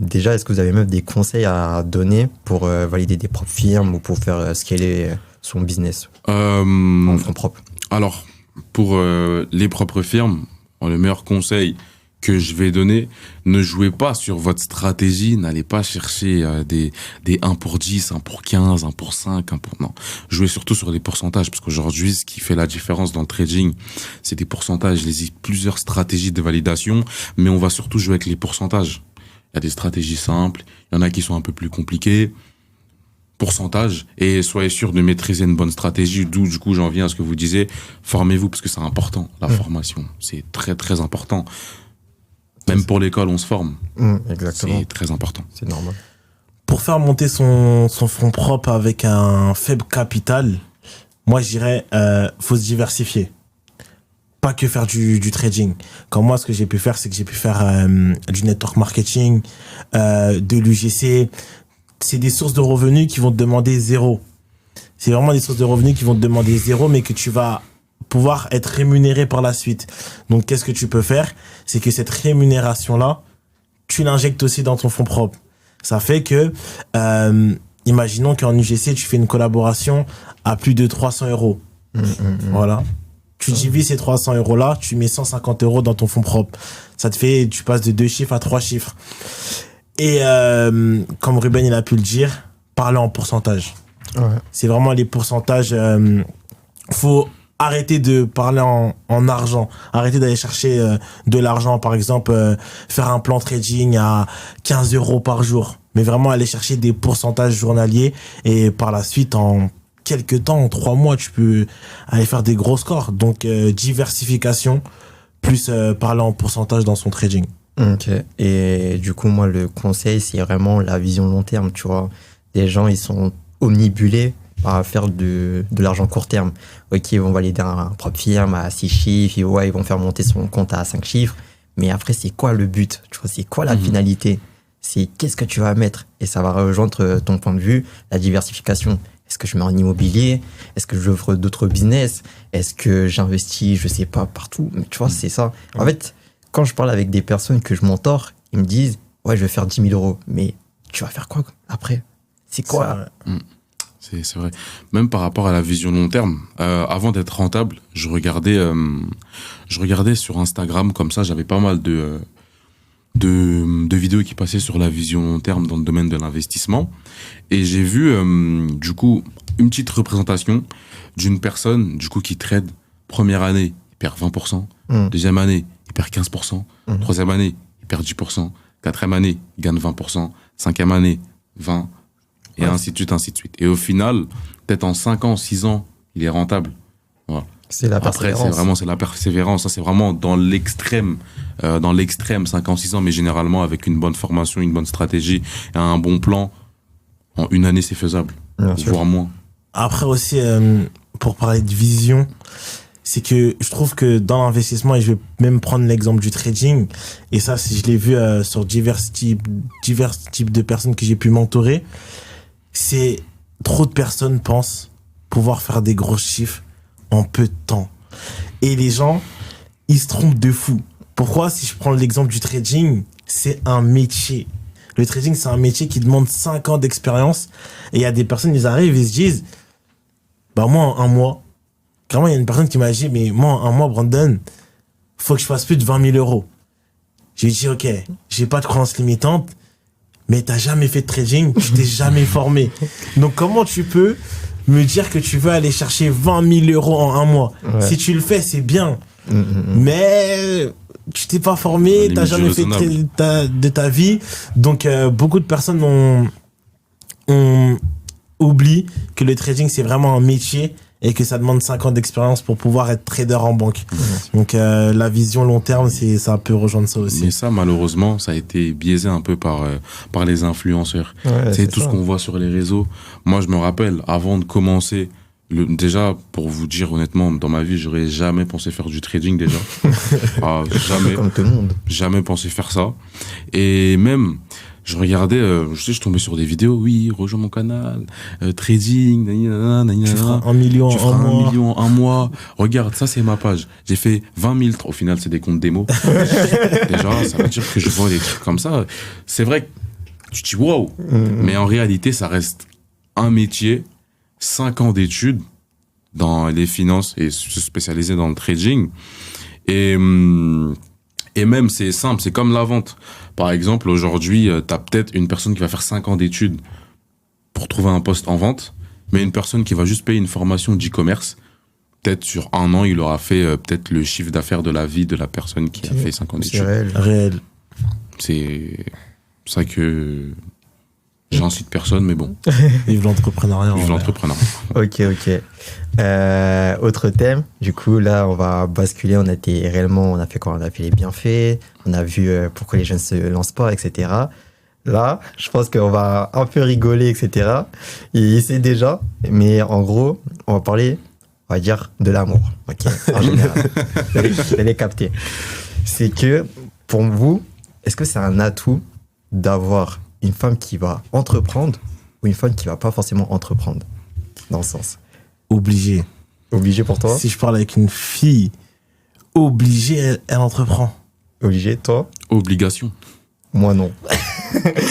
déjà, est-ce que vous avez même des conseils à donner pour valider des propres firmes ou pour faire scaler son business en fonds propres? Alors, pour les propres firmes, le meilleur conseil, que je vais donner, ne jouez pas sur votre stratégie, n'allez pas chercher des 1 pour 10, 1 pour 15, 1 pour 5, 1 pour... Non, jouez surtout sur les pourcentages, parce qu'aujourd'hui, ce qui fait la différence dans le trading, c'est des pourcentages. Il existe plusieurs stratégies de validation, mais on va surtout jouer avec les pourcentages. Il y a des stratégies simples, il y en a qui sont un peu plus compliquées. Pourcentage, et soyez sûr de maîtriser une bonne stratégie, d'où du coup j'en viens à ce que vous disiez, formez-vous, parce que c'est important, la formation, c'est très très important. Même pour l'école, on se forme. Exactement. C'est très important. C'est normal. Pour faire monter son fonds propre avec un faible capital, moi, je dirais, faut se diversifier. Pas que faire du trading. Comme moi, ce que j'ai pu faire, c'est que j'ai pu faire du network marketing, de l'UGC. C'est des sources de revenus qui vont te demander zéro. C'est vraiment des sources de revenus qui vont te demander zéro, mais que tu vas pouvoir être rémunéré par la suite. Donc, qu'est-ce que tu peux faire? C'est que cette rémunération-là, tu l'injectes aussi dans ton fonds propre. Ça fait que, imaginons qu'en UGC, tu fais une collaboration à plus de 300 euros. Voilà. Tu divises ces 300 euros-là, tu mets 150 euros dans ton fonds propre. Ça te fait, tu passes de 2 chiffres à 3 chiffres. Et comme Ruben il a pu le dire, parler en pourcentage. Ouais. C'est vraiment les pourcentages. Faut arrêter de parler en argent. Arrêter d'aller chercher de l'argent. Par exemple, faire un plan trading à 15 euros par jour. Mais vraiment aller chercher des pourcentages journaliers. Et par la suite, en quelques temps, en 3 mois, tu peux aller faire des gros scores. Donc, diversification, plus parler en pourcentage dans son trading. Ok. Et du coup, moi, le conseil, c'est vraiment la vision long terme, tu vois. Les gens, ils sont omnibulés à faire de l'argent court terme. Ok, ils vont valider un propre firme à 6 chiffres, et ouais, ils vont faire monter son compte à 5 chiffres. Mais après, c'est quoi le but? Tu vois, c'est quoi la finalité? C'est qu'est-ce que tu vas mettre? Et ça va rejoindre ton point de vue, la diversification. Est-ce que je mets en immobilier? Est-ce que j'ouvre d'autres business? Est-ce que j'investis, je sais pas, partout? Mais tu vois, c'est ça. En fait, quand je parle avec des personnes que je mentor, ils me disent, ouais, je vais faire 10 000 euros. Mais tu vas faire quoi après? C'est quoi? C'est vrai. Même par rapport à la vision long terme, avant d'être rentable, je regardais sur Instagram, comme ça, j'avais pas mal de vidéos qui passaient sur la vision long terme dans le domaine de l'investissement. Et j'ai vu, du coup, une petite représentation d'une personne, du coup, qui trade. Première année, il perd 20%. Deuxième année, il perd 15%. Troisième année, il perd 10%. Quatrième année, il gagne 20%. Cinquième année, 20%. Et ainsi de suite, ainsi de suite. Et au final, peut-être en 5 ans, 6 ans, il est rentable. Voilà. C'est la persévérance. Après, c'est la persévérance. Ça, c'est vraiment dans l'extrême, 5 ans, 6 ans, mais généralement avec une bonne formation, une bonne stratégie et un bon plan, en 1 année, c'est faisable. Voire moins. Après aussi, pour parler de vision, c'est que je trouve que dans l'investissement, et je vais même prendre l'exemple du trading, et ça, je l'ai vu sur divers types de personnes que j'ai pu mentorer, c'est trop de personnes pensent pouvoir faire des gros chiffres en peu de temps. Et les gens, ils se trompent de fou. Pourquoi? Si je prends l'exemple du trading, c'est un métier. Le trading, c'est un métier qui demande 5 ans d'expérience. Et il y a des personnes, ils arrivent et se disent, bah moi, en 1 mois, carrément, il y a une personne qui m'a dit, mais moi, en 1 mois, Brandon, faut que je fasse plus de 20 000 euros. J'ai dit, ok, j'ai pas de croyance limitante, mais t'as jamais fait de trading, tu t'es jamais formé. Donc, comment tu peux me dire que tu veux aller chercher 20 000 euros en 1 mois? Si tu le fais, c'est bien. Mais tu t'es pas formé, t'as jamais fait de ta vie. Donc, beaucoup de personnes ont oublié que le trading, c'est vraiment un métier et que ça demande 5 ans d'expérience pour pouvoir être trader en banque. Donc, la vision long terme, ça peut rejoindre ça aussi. Mais ça, malheureusement, ça a été biaisé un peu par les influenceurs. C'est tout ce qu'on voit sur les réseaux. Moi, je me rappelle, avant de commencer, déjà, pour vous dire honnêtement, dans ma vie, j'aurais jamais pensé faire du trading déjà. Jamais. Comme tout le monde. Jamais pensé faire ça. Et même, je regardais, je tombais sur des vidéos, oui, rejoins mon canal, trading, tu feras 1 million en 1 mois. Regarde, ça c'est ma page. J'ai fait 20 000, au final c'est des comptes démo. Déjà, ça veut dire que je vois des trucs comme ça. C'est vrai que tu te dis wow, mais en réalité ça reste un métier, 5 ans d'études dans les finances et se spécialiser dans le trading. Et Et même, c'est simple, c'est comme la vente. Par exemple, aujourd'hui, tu as peut-être une personne qui va faire 5 ans d'études pour trouver un poste en vente, mais une personne qui va juste payer une formation d'e-commerce. Peut-être sur 1 an, il aura fait peut-être le chiffre d'affaires de la vie de la personne qui a fait 5 ans d'études. C'est Réel. C'est ça que j'incite personne, mais bon, Vive l'entrepreneuriat. vive l'entrepreneuriat. Ok. Autre thème. Du coup, là, on va basculer. On a fait quoi? On a fait les bienfaits. On a vu pourquoi les jeunes se lancent pas, etc. Là, je pense qu'on va un peu rigoler, etc. Et c'est déjà. Mais en gros, on va parler, on va dire, de l'amour. Ok. En général. Vous allez capter. C'est que, pour vous, est-ce que c'est un atout d'avoir une femme qui va entreprendre ou une femme qui va pas forcément entreprendre? Dans le sens. Obligé. Obligé pour toi? Si je parle avec une fille, obligée, elle entreprend. Obligé, toi? Obligation. Moi, non.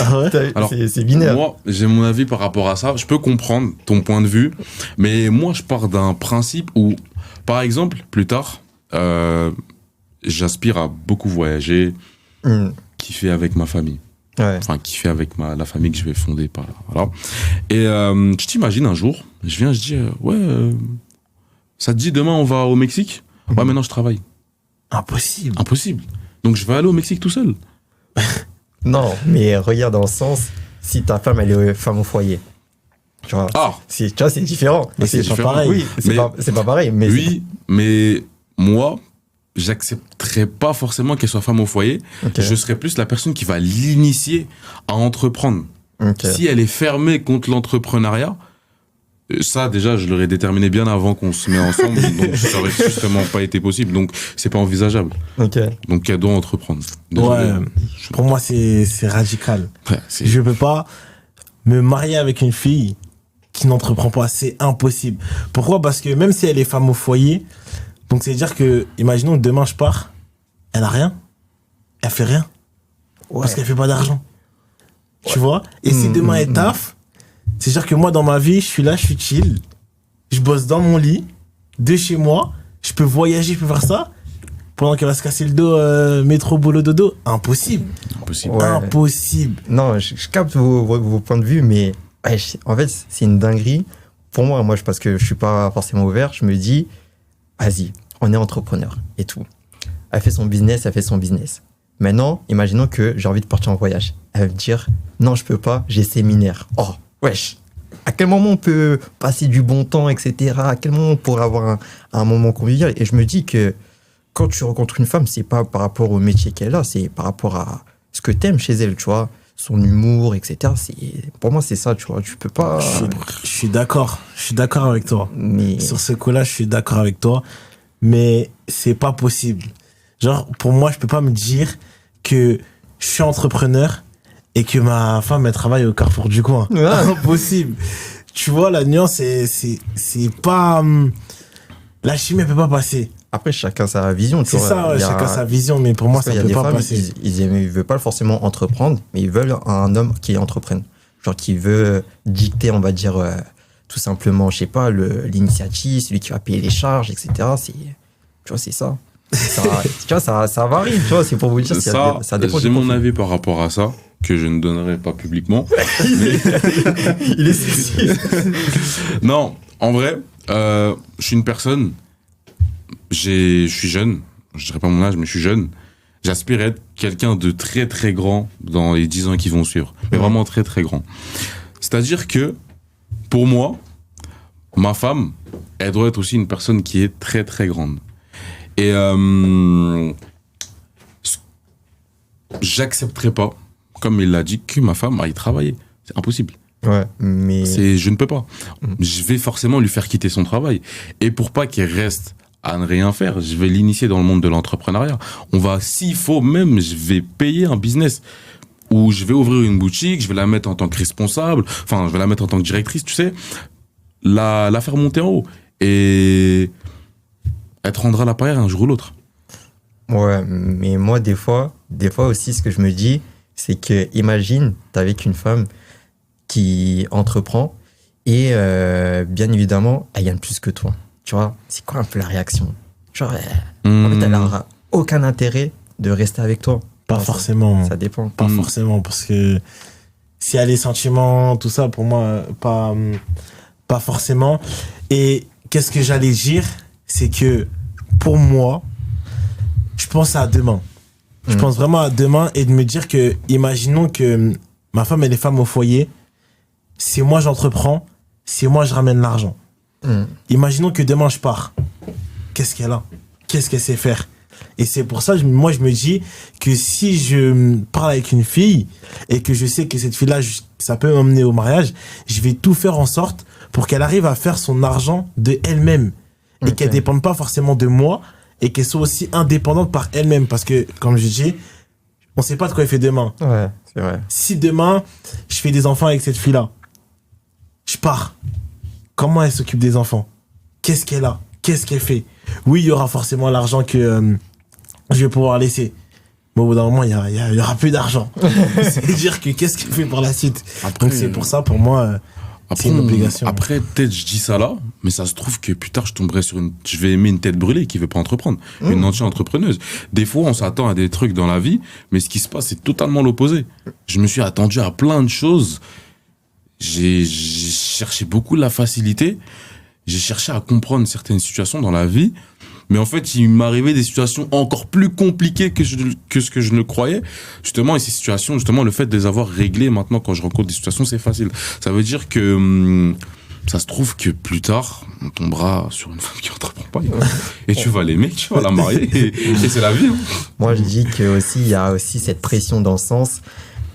Ah ouais? Alors, C'est binaire. Moi, j'ai mon avis par rapport à ça. Je peux comprendre ton point de vue, mais moi, je pars d'un principe où, par exemple, plus tard, j'aspire à beaucoup voyager, kiffer avec ma famille. Ouais. Enfin, kiffer avec la famille que je vais fonder. Voilà. Et tu t'imagines un jour, je dis, ça te dit demain on va au Mexique? Ouais, maintenant je travaille. Impossible. Impossible. Donc je vais aller au Mexique tout seul. Non, mais regarde dans le sens, si ta femme, elle est femme au foyer. Tu vois, tu vois, c'est différent. Mais c'est pas différent. pareil. Oui, c'est pas pareil. Mais oui, mais moi, j'accepterais pas forcément qu'elle soit femme au foyer. Ok. Je serais plus la personne qui va l'initier à entreprendre. Ok. Si elle est fermée contre l'entrepreneuriat, ça déjà je l'aurais déterminé bien avant qu'on se met ensemble, donc ça aurait justement pas été possible, donc c'est pas envisageable. Ok. Donc elle doit entreprendre. Désolé. Ouais, pour moi, c'est radical. Ouais, Je peux pas me marier avec une fille qui n'entreprend pas. C'est impossible. Pourquoi? Parce que même si elle est femme au foyer, donc c'est-à-dire que, imaginons que demain je pars, elle a rien. Elle fait rien. Ouais. Parce qu'elle fait pas d'argent. Tu vois? Et si demain elle taffe, c'est-à-dire que moi, dans ma vie, je suis là, je suis chill. Je bosse dans mon lit, de chez moi. Je peux voyager, je peux faire ça. Pendant qu'elle va se casser le dos, métro, boulot, dodo. Impossible. impossible. Ouais. Impossible. Non, je capte vos points de vue, mais ouais, en fait, c'est une dinguerie. Pour moi, parce que je suis pas forcément ouvert, je me dis, vas-y, on est entrepreneur et tout. Elle fait son business. Maintenant, imaginons que j'ai envie de partir en voyage. Elle va me dire, non, je peux pas, j'ai séminaire. Oh, wesh. À quel moment on peut passer du bon temps, etc. À quel moment on pourrait avoir un moment convivial? Et je me dis que quand tu rencontres une femme, c'est pas par rapport au métier qu'elle a, c'est par rapport à ce que t'aimes chez elle, tu vois. Son humour, etc. Pour moi, c'est ça, tu vois. Tu peux pas... Je suis d'accord. Je suis d'accord avec toi. Mais... Sur ce coup-là, je suis d'accord avec toi. Mais c'est pas possible. Genre, pour moi, je peux pas me dire que je suis entrepreneur et que ma femme, elle travaille au Carrefour du coin. Ouais. Impossible. Tu vois, la nuance, c'est pas... La chimie, elle peut pas passer. Après, chacun sa vision, tu C'est vois. ça, ouais, Il y a- chacun sa vision, mais pour moi, Parce ça qu'il y a peut des pas femmes, passer. ils veulent pas forcément entreprendre, mais ils veulent un homme qui entreprenne. Genre qui veut dicter, on va dire, tout simplement, je sais pas, l'initiative, celui qui va payer les charges, etc. Tu vois, c'est ça. Tu vois, ça varie, tu vois, c'est pour vous dire, ça dépend j'ai du mon profil. avis par rapport à ça, que je ne donnerai pas publiquement. Il est sexy. Non, en vrai, je suis une personne, je suis jeune, je dirais pas mon âge, mais je suis jeune. J'aspire à être quelqu'un de très très grand dans les 10 ans qui vont suivre. Mais vraiment très très grand. C'est-à-dire que, pour moi, ma femme, elle doit être aussi une personne qui est très très grande. Et j'accepterai pas, comme il l'a dit, que ma femme aille travailler. C'est impossible. Ouais, mais... Je ne peux pas. Je vais forcément lui faire quitter son travail. Et pour pas qu'elle reste à ne rien faire, je vais l'initier dans le monde de l'entrepreneuriat. S'il faut même, je vais payer un business où je vais ouvrir une boutique, je vais la mettre en tant que responsable, enfin, je vais la mettre en tant que directrice, tu sais, la faire monter en haut. Et elle te rendra l'appareil un jour ou l'autre. Ouais, mais moi, des fois aussi, ce que je me dis, c'est que, imagine, t'es avec une femme qui entreprend et, bien évidemment, elle gagne plus que toi. Tu vois, c'est quoi un peu la réaction? Genre, en fait, elle n'aura aucun intérêt de rester avec toi? Pas Non, forcément. Ça dépend. Pas forcément, parce que s'il y a les sentiments, tout ça, pour moi, pas forcément. Et qu'est-ce que j'allais dire? C'est que, pour moi, je pense à demain. Je pense vraiment à demain et de me dire que, imaginons que ma femme, elle est femme au foyer, c'est moi j'entreprends, c'est moi je ramène l'argent. Imaginons que demain je pars. Qu'est-ce qu'elle a? Qu'est-ce qu'elle sait faire? Et c'est pour ça, moi, je me dis que si je parle avec une fille et que je sais que cette fille-là, ça peut m'emmener au mariage, je vais tout faire en sorte pour qu'elle arrive à faire son argent de elle-même et qu'elle dépende pas forcément de moi et qu'elle soit aussi indépendante par elle-même. Parce que, comme je dis, on sait pas de quoi elle fait demain. Ouais, c'est vrai. Si demain, je fais des enfants avec cette fille-là, je pars. Comment elle s'occupe des enfants? Qu'est-ce qu'elle a? Qu'est-ce qu'elle fait? Oui, il y aura forcément l'argent que je vais pouvoir laisser. Mais au bout d'un moment, il y aura plus d'argent. C'est-à-dire que qu'est-ce qu'elle fait par la suite? Après, donc c'est pour ça, pour moi, c'est une obligation. Après, peut-être je dis ça là, mais ça se trouve que plus tard, je vais aimer une tête brûlée qui veut pas entreprendre. Une anti-entrepreneuse. Des fois, on s'attend à des trucs dans la vie, mais ce qui se passe, c'est totalement l'opposé. Je me suis attendu à plein de choses. J'ai cherché beaucoup la facilité. J'ai cherché à comprendre certaines situations dans la vie. Mais en fait, il m'arrivait des situations encore plus compliquées que ce que je ne croyais. Justement, et ces situations, justement, le fait de les avoir réglées maintenant, quand je rencontre des situations, c'est facile. Ça veut dire que ça se trouve que plus tard, on tombera sur une femme qui entreprend pas. Et tu vas l'aimer, tu vas la marier. Et c'est la vie. Hein. Moi, je dis que aussi, il y a aussi cette pression dans le sens...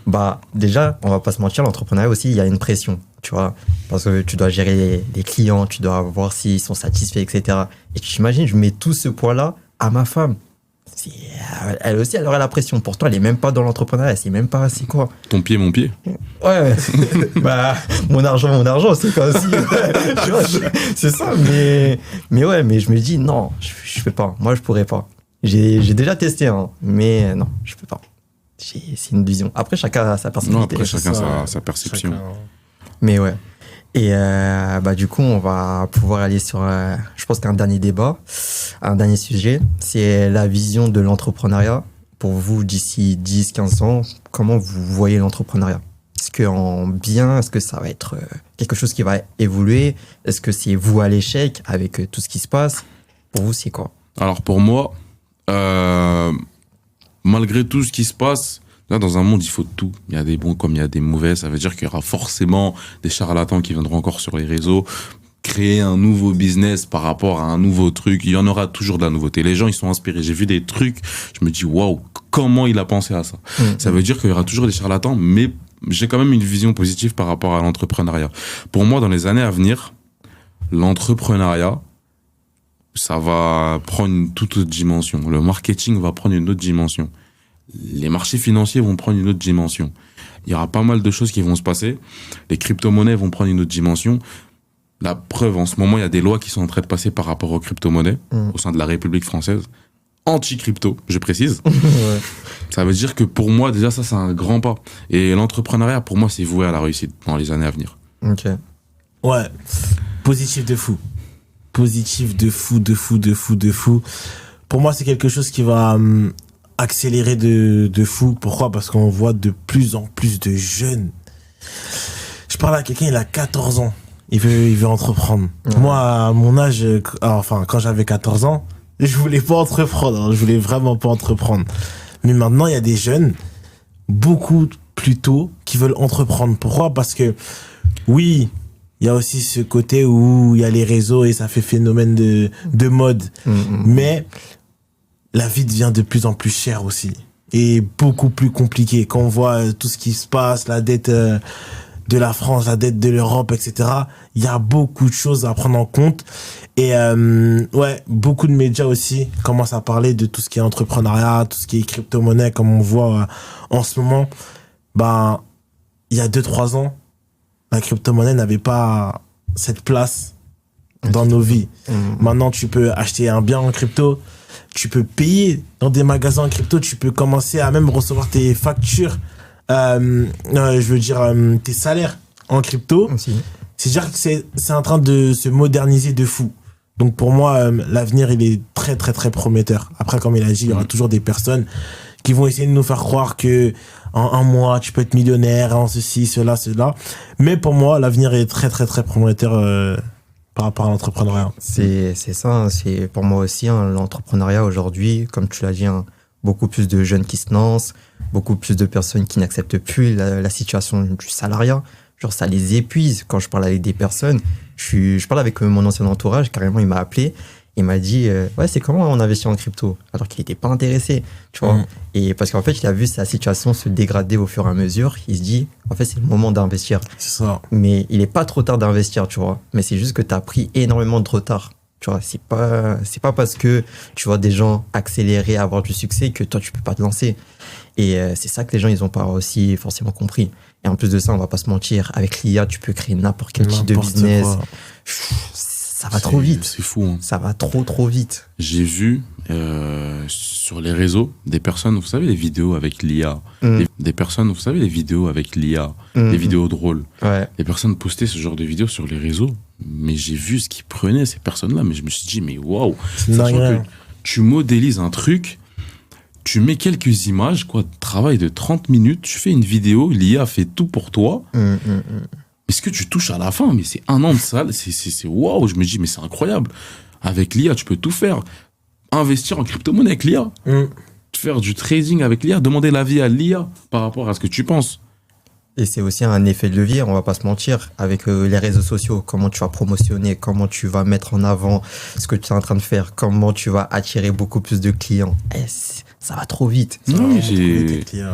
Bah, déjà, on va pas se mentir, l'entrepreneuriat aussi, il y a une pression, tu vois. Parce que tu dois gérer les clients, tu dois voir s'ils sont satisfaits, etc. Et tu t'imagines, je mets tout ce poids-là à ma femme. Elle aussi, elle aurait la pression. Pourtant, elle est même pas dans l'entrepreneuriat, elle sait même pas c'est quoi. Ton pied, mon pied. Ouais, bah, mon argent, c'est quoi aussi. Tu vois, c'est ça, mais ouais, mais je me dis, non, je fais pas. Moi, je pourrais pas. J'ai déjà testé, hein, mais non, je peux pas. C'est une vision. Après, chacun a sa personnalité. Non, après, chacun sa perception. Chacun... Mais ouais. Et bah, du coup, on va pouvoir aller sur, je pense qu'un dernier débat, un dernier sujet. C'est la vision de l'entrepreneuriat. Pour vous, d'ici 10-15 ans, comment vous voyez l'entrepreneuriat? Est-ce qu'en bien, est-ce que ça va être quelque chose qui va évoluer? Est-ce que c'est vous à l'échec avec tout ce qui se passe? Pour vous, c'est quoi? Alors, pour moi, malgré tout ce qui se passe, là, dans un monde, il faut de tout. Il y a des bons comme il y a des mauvais. Ça veut dire qu'il y aura forcément des charlatans qui viendront encore sur les réseaux, créer un nouveau business par rapport à un nouveau truc. Il y en aura toujours de la nouveauté. Les gens, ils sont inspirés. J'ai vu des trucs, je me dis, waouh, comment il a pensé à ça? Ça veut dire qu'il y aura toujours des charlatans, mais j'ai quand même une vision positive par rapport à l'entrepreneuriat. Pour moi, dans les années à venir, l'entrepreneuriat, ça va prendre une toute autre dimension. Le marketing va prendre une autre dimension. Les marchés financiers vont prendre une autre dimension. Il y aura pas mal de choses qui vont se passer. Les crypto-monnaies vont prendre une autre dimension. La preuve, en ce moment, il y a des lois qui sont en train de passer par rapport aux crypto-monnaies au sein de la République française. Anti-crypto, je précise. Ouais. Ça veut dire que pour moi, déjà, ça, c'est un grand pas. Et l'entrepreneuriat, pour moi, c'est voué à la réussite dans les années à venir. Ok. Ouais, positif de fou. Positif de fou. Pour moi, c'est quelque chose qui va accélérer de fou. Pourquoi? Parce qu'on voit de plus en plus de jeunes. Je parle à quelqu'un, il a 14 ans. Il veut entreprendre. Ouais. Moi, à mon âge, enfin, quand j'avais 14 ans, je voulais pas entreprendre. Je voulais vraiment pas entreprendre. Mais maintenant, il y a des jeunes, beaucoup plus tôt, qui veulent entreprendre. Pourquoi? Parce que, oui, il y a aussi ce côté où il y a les réseaux et ça fait phénomène de mode. Mais la vie devient de plus en plus chère aussi. Et beaucoup plus compliquée. Quand on voit tout ce qui se passe, la dette de la France, la dette de l'Europe, etc. Il y a beaucoup de choses à prendre en compte. Et ouais, beaucoup de médias aussi commencent à parler de tout ce qui est entrepreneuriat, tout ce qui est crypto-monnaie, comme on voit en ce moment. Ben, il y a 2-3 ans, la crypto-monnaie n'avait pas cette place dans nos vies. Maintenant, tu peux acheter un bien en crypto, tu peux payer dans des magasins en crypto, tu peux commencer à même recevoir tes factures, je veux dire tes salaires en crypto. Aussi. C'est-à-dire que c'est en train de se moderniser de fou. Donc pour moi, l'avenir, il est très, très, très prometteur. Après, comme il a dit, il y aura toujours des personnes qui vont essayer de nous faire croire que en un mois, tu peux être millionnaire, en ceci, cela. Mais pour moi, l'avenir est très, très, très prometteur par rapport à l'entrepreneuriat. C'est ça, hein, c'est pour moi aussi, hein, l'entrepreneuriat aujourd'hui, comme tu l'as dit, hein, beaucoup plus de jeunes qui se lancent, beaucoup plus de personnes qui n'acceptent plus la situation du salariat. Genre, ça les épuise. Quand je parle avec des personnes, je parle avec mon ancien entourage, carrément, il m'a appelé, il m'a dit, ouais, c'est comment on investit en crypto? Alors qu'il n'était pas intéressé, tu vois. Et parce qu'en fait, il a vu sa situation se dégrader au fur et à mesure. Il se dit, en fait, c'est le moment d'investir. C'est ça. Mais il n'est pas trop tard d'investir, tu vois. Mais c'est juste que tu as pris énormément de retard. Tu vois, c'est pas parce que tu vois des gens accélérer, avoir du succès que toi, tu peux pas te lancer. Et c'est ça que les gens, ils ont pas aussi forcément compris. Et en plus de ça, on va pas se mentir, avec l'IA, tu peux créer n'importe quel type de business. Ça va trop vite. C'est fou. Hein. Ça va trop vite. J'ai vu sur les réseaux des personnes, vous savez, les vidéos avec l'IA. Des personnes, vous savez, les vidéos avec l'IA, les vidéos drôles. Ouais. Les personnes postaient ce genre de vidéos sur les réseaux. Mais j'ai vu ce qu'ils prenaient, ces personnes-là. Mais je me suis dit, mais waouh. Sachant que tu modélises un truc, tu mets quelques images, quoi, travail de 30 minutes, tu fais une vidéo, l'IA fait tout pour toi. Mais ce que tu touches à la fin, mais c'est 1 an de ça, c'est waouh. Je me dis, mais c'est incroyable. Avec l'IA, tu peux tout faire. Investir en crypto-monnaie avec l'IA. Faire du trading avec l'IA, demander l'avis à l'IA par rapport à ce que tu penses. Et c'est aussi un effet de levier, on va pas se mentir, avec les réseaux sociaux, comment tu vas promotionner, comment tu vas mettre en avant ce que tu es en train de faire, comment tu vas attirer beaucoup plus de clients. Ça va trop vite.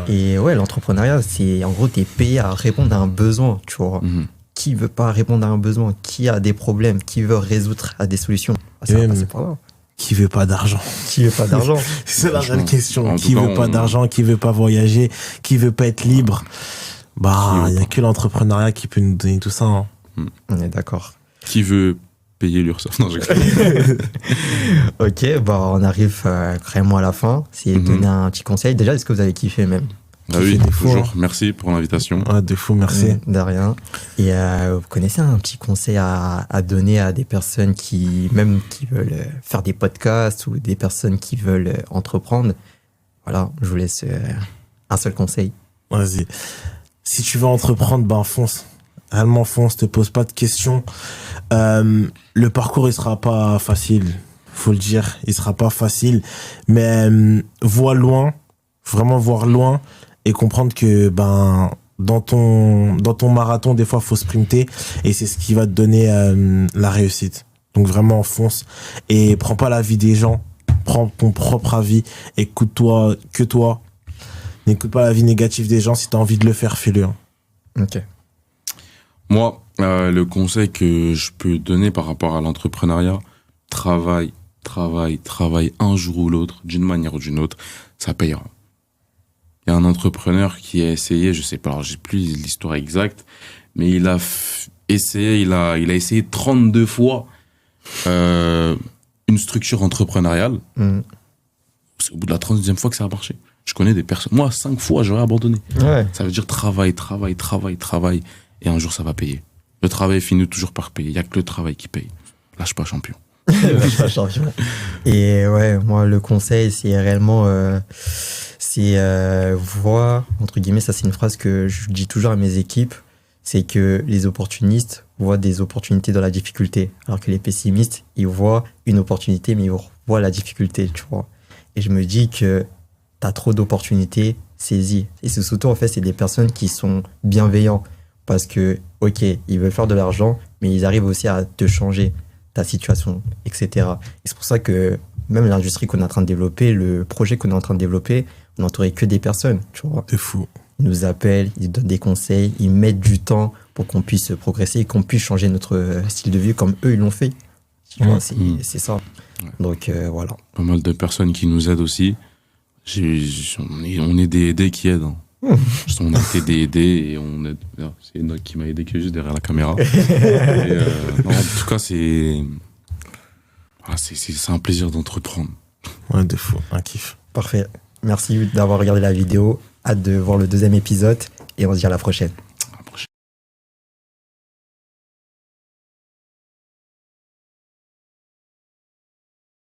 Et ouais, l'entrepreneuriat, c'est en gros, t'es payé à répondre à un besoin, tu vois. Qui veut pas répondre à un besoin? Qui a des problèmes? Qui veut résoudre à des solutions? Ça va passer par là. Qui veut pas d'argent? Qui veut pas d'argent? C'est la vraie question. Qui veut pas d'argent? Qui veut pas voyager? Qui veut pas être libre? Bah, il y a que l'entrepreneuriat qui peut nous donner tout ça. Hein. On est d'accord. Qui veut payer l'URSSAF? Non, Ok, bah on arrive vraiment à la fin. C'est donner un petit conseil. Déjà, est-ce que vous avez kiffé même? Ah oui, toujours. Merci pour l'invitation. Ouais, de fou, merci. De rien. Et vous connaissez un petit conseil à donner à des personnes qui veulent faire des podcasts ou des personnes qui veulent entreprendre? Voilà, je vous laisse un seul conseil. Vas-y. Si tu veux entreprendre, ben fonce. Réellement fonce, te pose pas de questions. Le parcours, il sera pas facile. Faut le dire, il sera pas facile. Mais vois loin, vraiment voir loin et comprendre que ben dans ton marathon, des fois, faut sprinter et c'est ce qui va te donner la réussite. Donc vraiment fonce et prends pas l'avis des gens, prends ton propre avis, écoute-toi que toi. N'écoute pas l'avis négatif des gens. Si tu as envie de le faire, fais-le. Ok. Moi, le conseil que je peux donner par rapport à l'entrepreneuriat, travaille un jour ou l'autre, d'une manière ou d'une autre, ça payera. Il y a un entrepreneur qui a essayé, je sais pas, alors j'ai plus l'histoire exacte, mais il a essayé 32 fois une structure entrepreneuriale. C'est au bout de la 32e fois que ça a marché. Je connais des personnes. Moi, 5 fois, j'aurais abandonné. Ouais. Ça veut dire travail. Et un jour, ça va payer. Le travail finit toujours par payer. Il n'y a que le travail qui paye. Lâche pas, champion. Lâche pas, champion. Et ouais, moi, le conseil, c'est réellement... voir, entre guillemets, ça, c'est une phrase que je dis toujours à mes équipes, c'est que les opportunistes voient des opportunités dans la difficulté. Alors que les pessimistes, ils voient une opportunité, mais ils voient la difficulté, tu vois. Et je me dis que t'as trop d'opportunités, saisis. Et c'est surtout, en fait, c'est des personnes qui sont bienveillants. Parce que, ok, ils veulent faire de l'argent, mais ils arrivent aussi à te changer ta situation, etc. Et c'est pour ça que même l'industrie qu'on est en train de développer, le projet qu'on est en train de développer, on n'entourait que des personnes, tu vois. C'est fou. Ils nous appellent, ils donnent des conseils, ils mettent du temps pour qu'on puisse progresser et qu'on puisse changer notre style de vie comme eux, ils l'ont fait. Tu vois, c'est ça. Ouais. Donc, voilà. Pas mal de personnes qui nous aident aussi. On est des aidés qui aident. Hein. On a été des aidés et on aide. C'est Enoch qui m'a aidé qui est juste derrière la caméra. Non, en tout cas, c'est un plaisir d'entreprendre. Ouais, de fou, un kiff. Parfait. Merci d'avoir regardé la vidéo. Hâte de voir le 2e épisode et on se dit à la prochaine.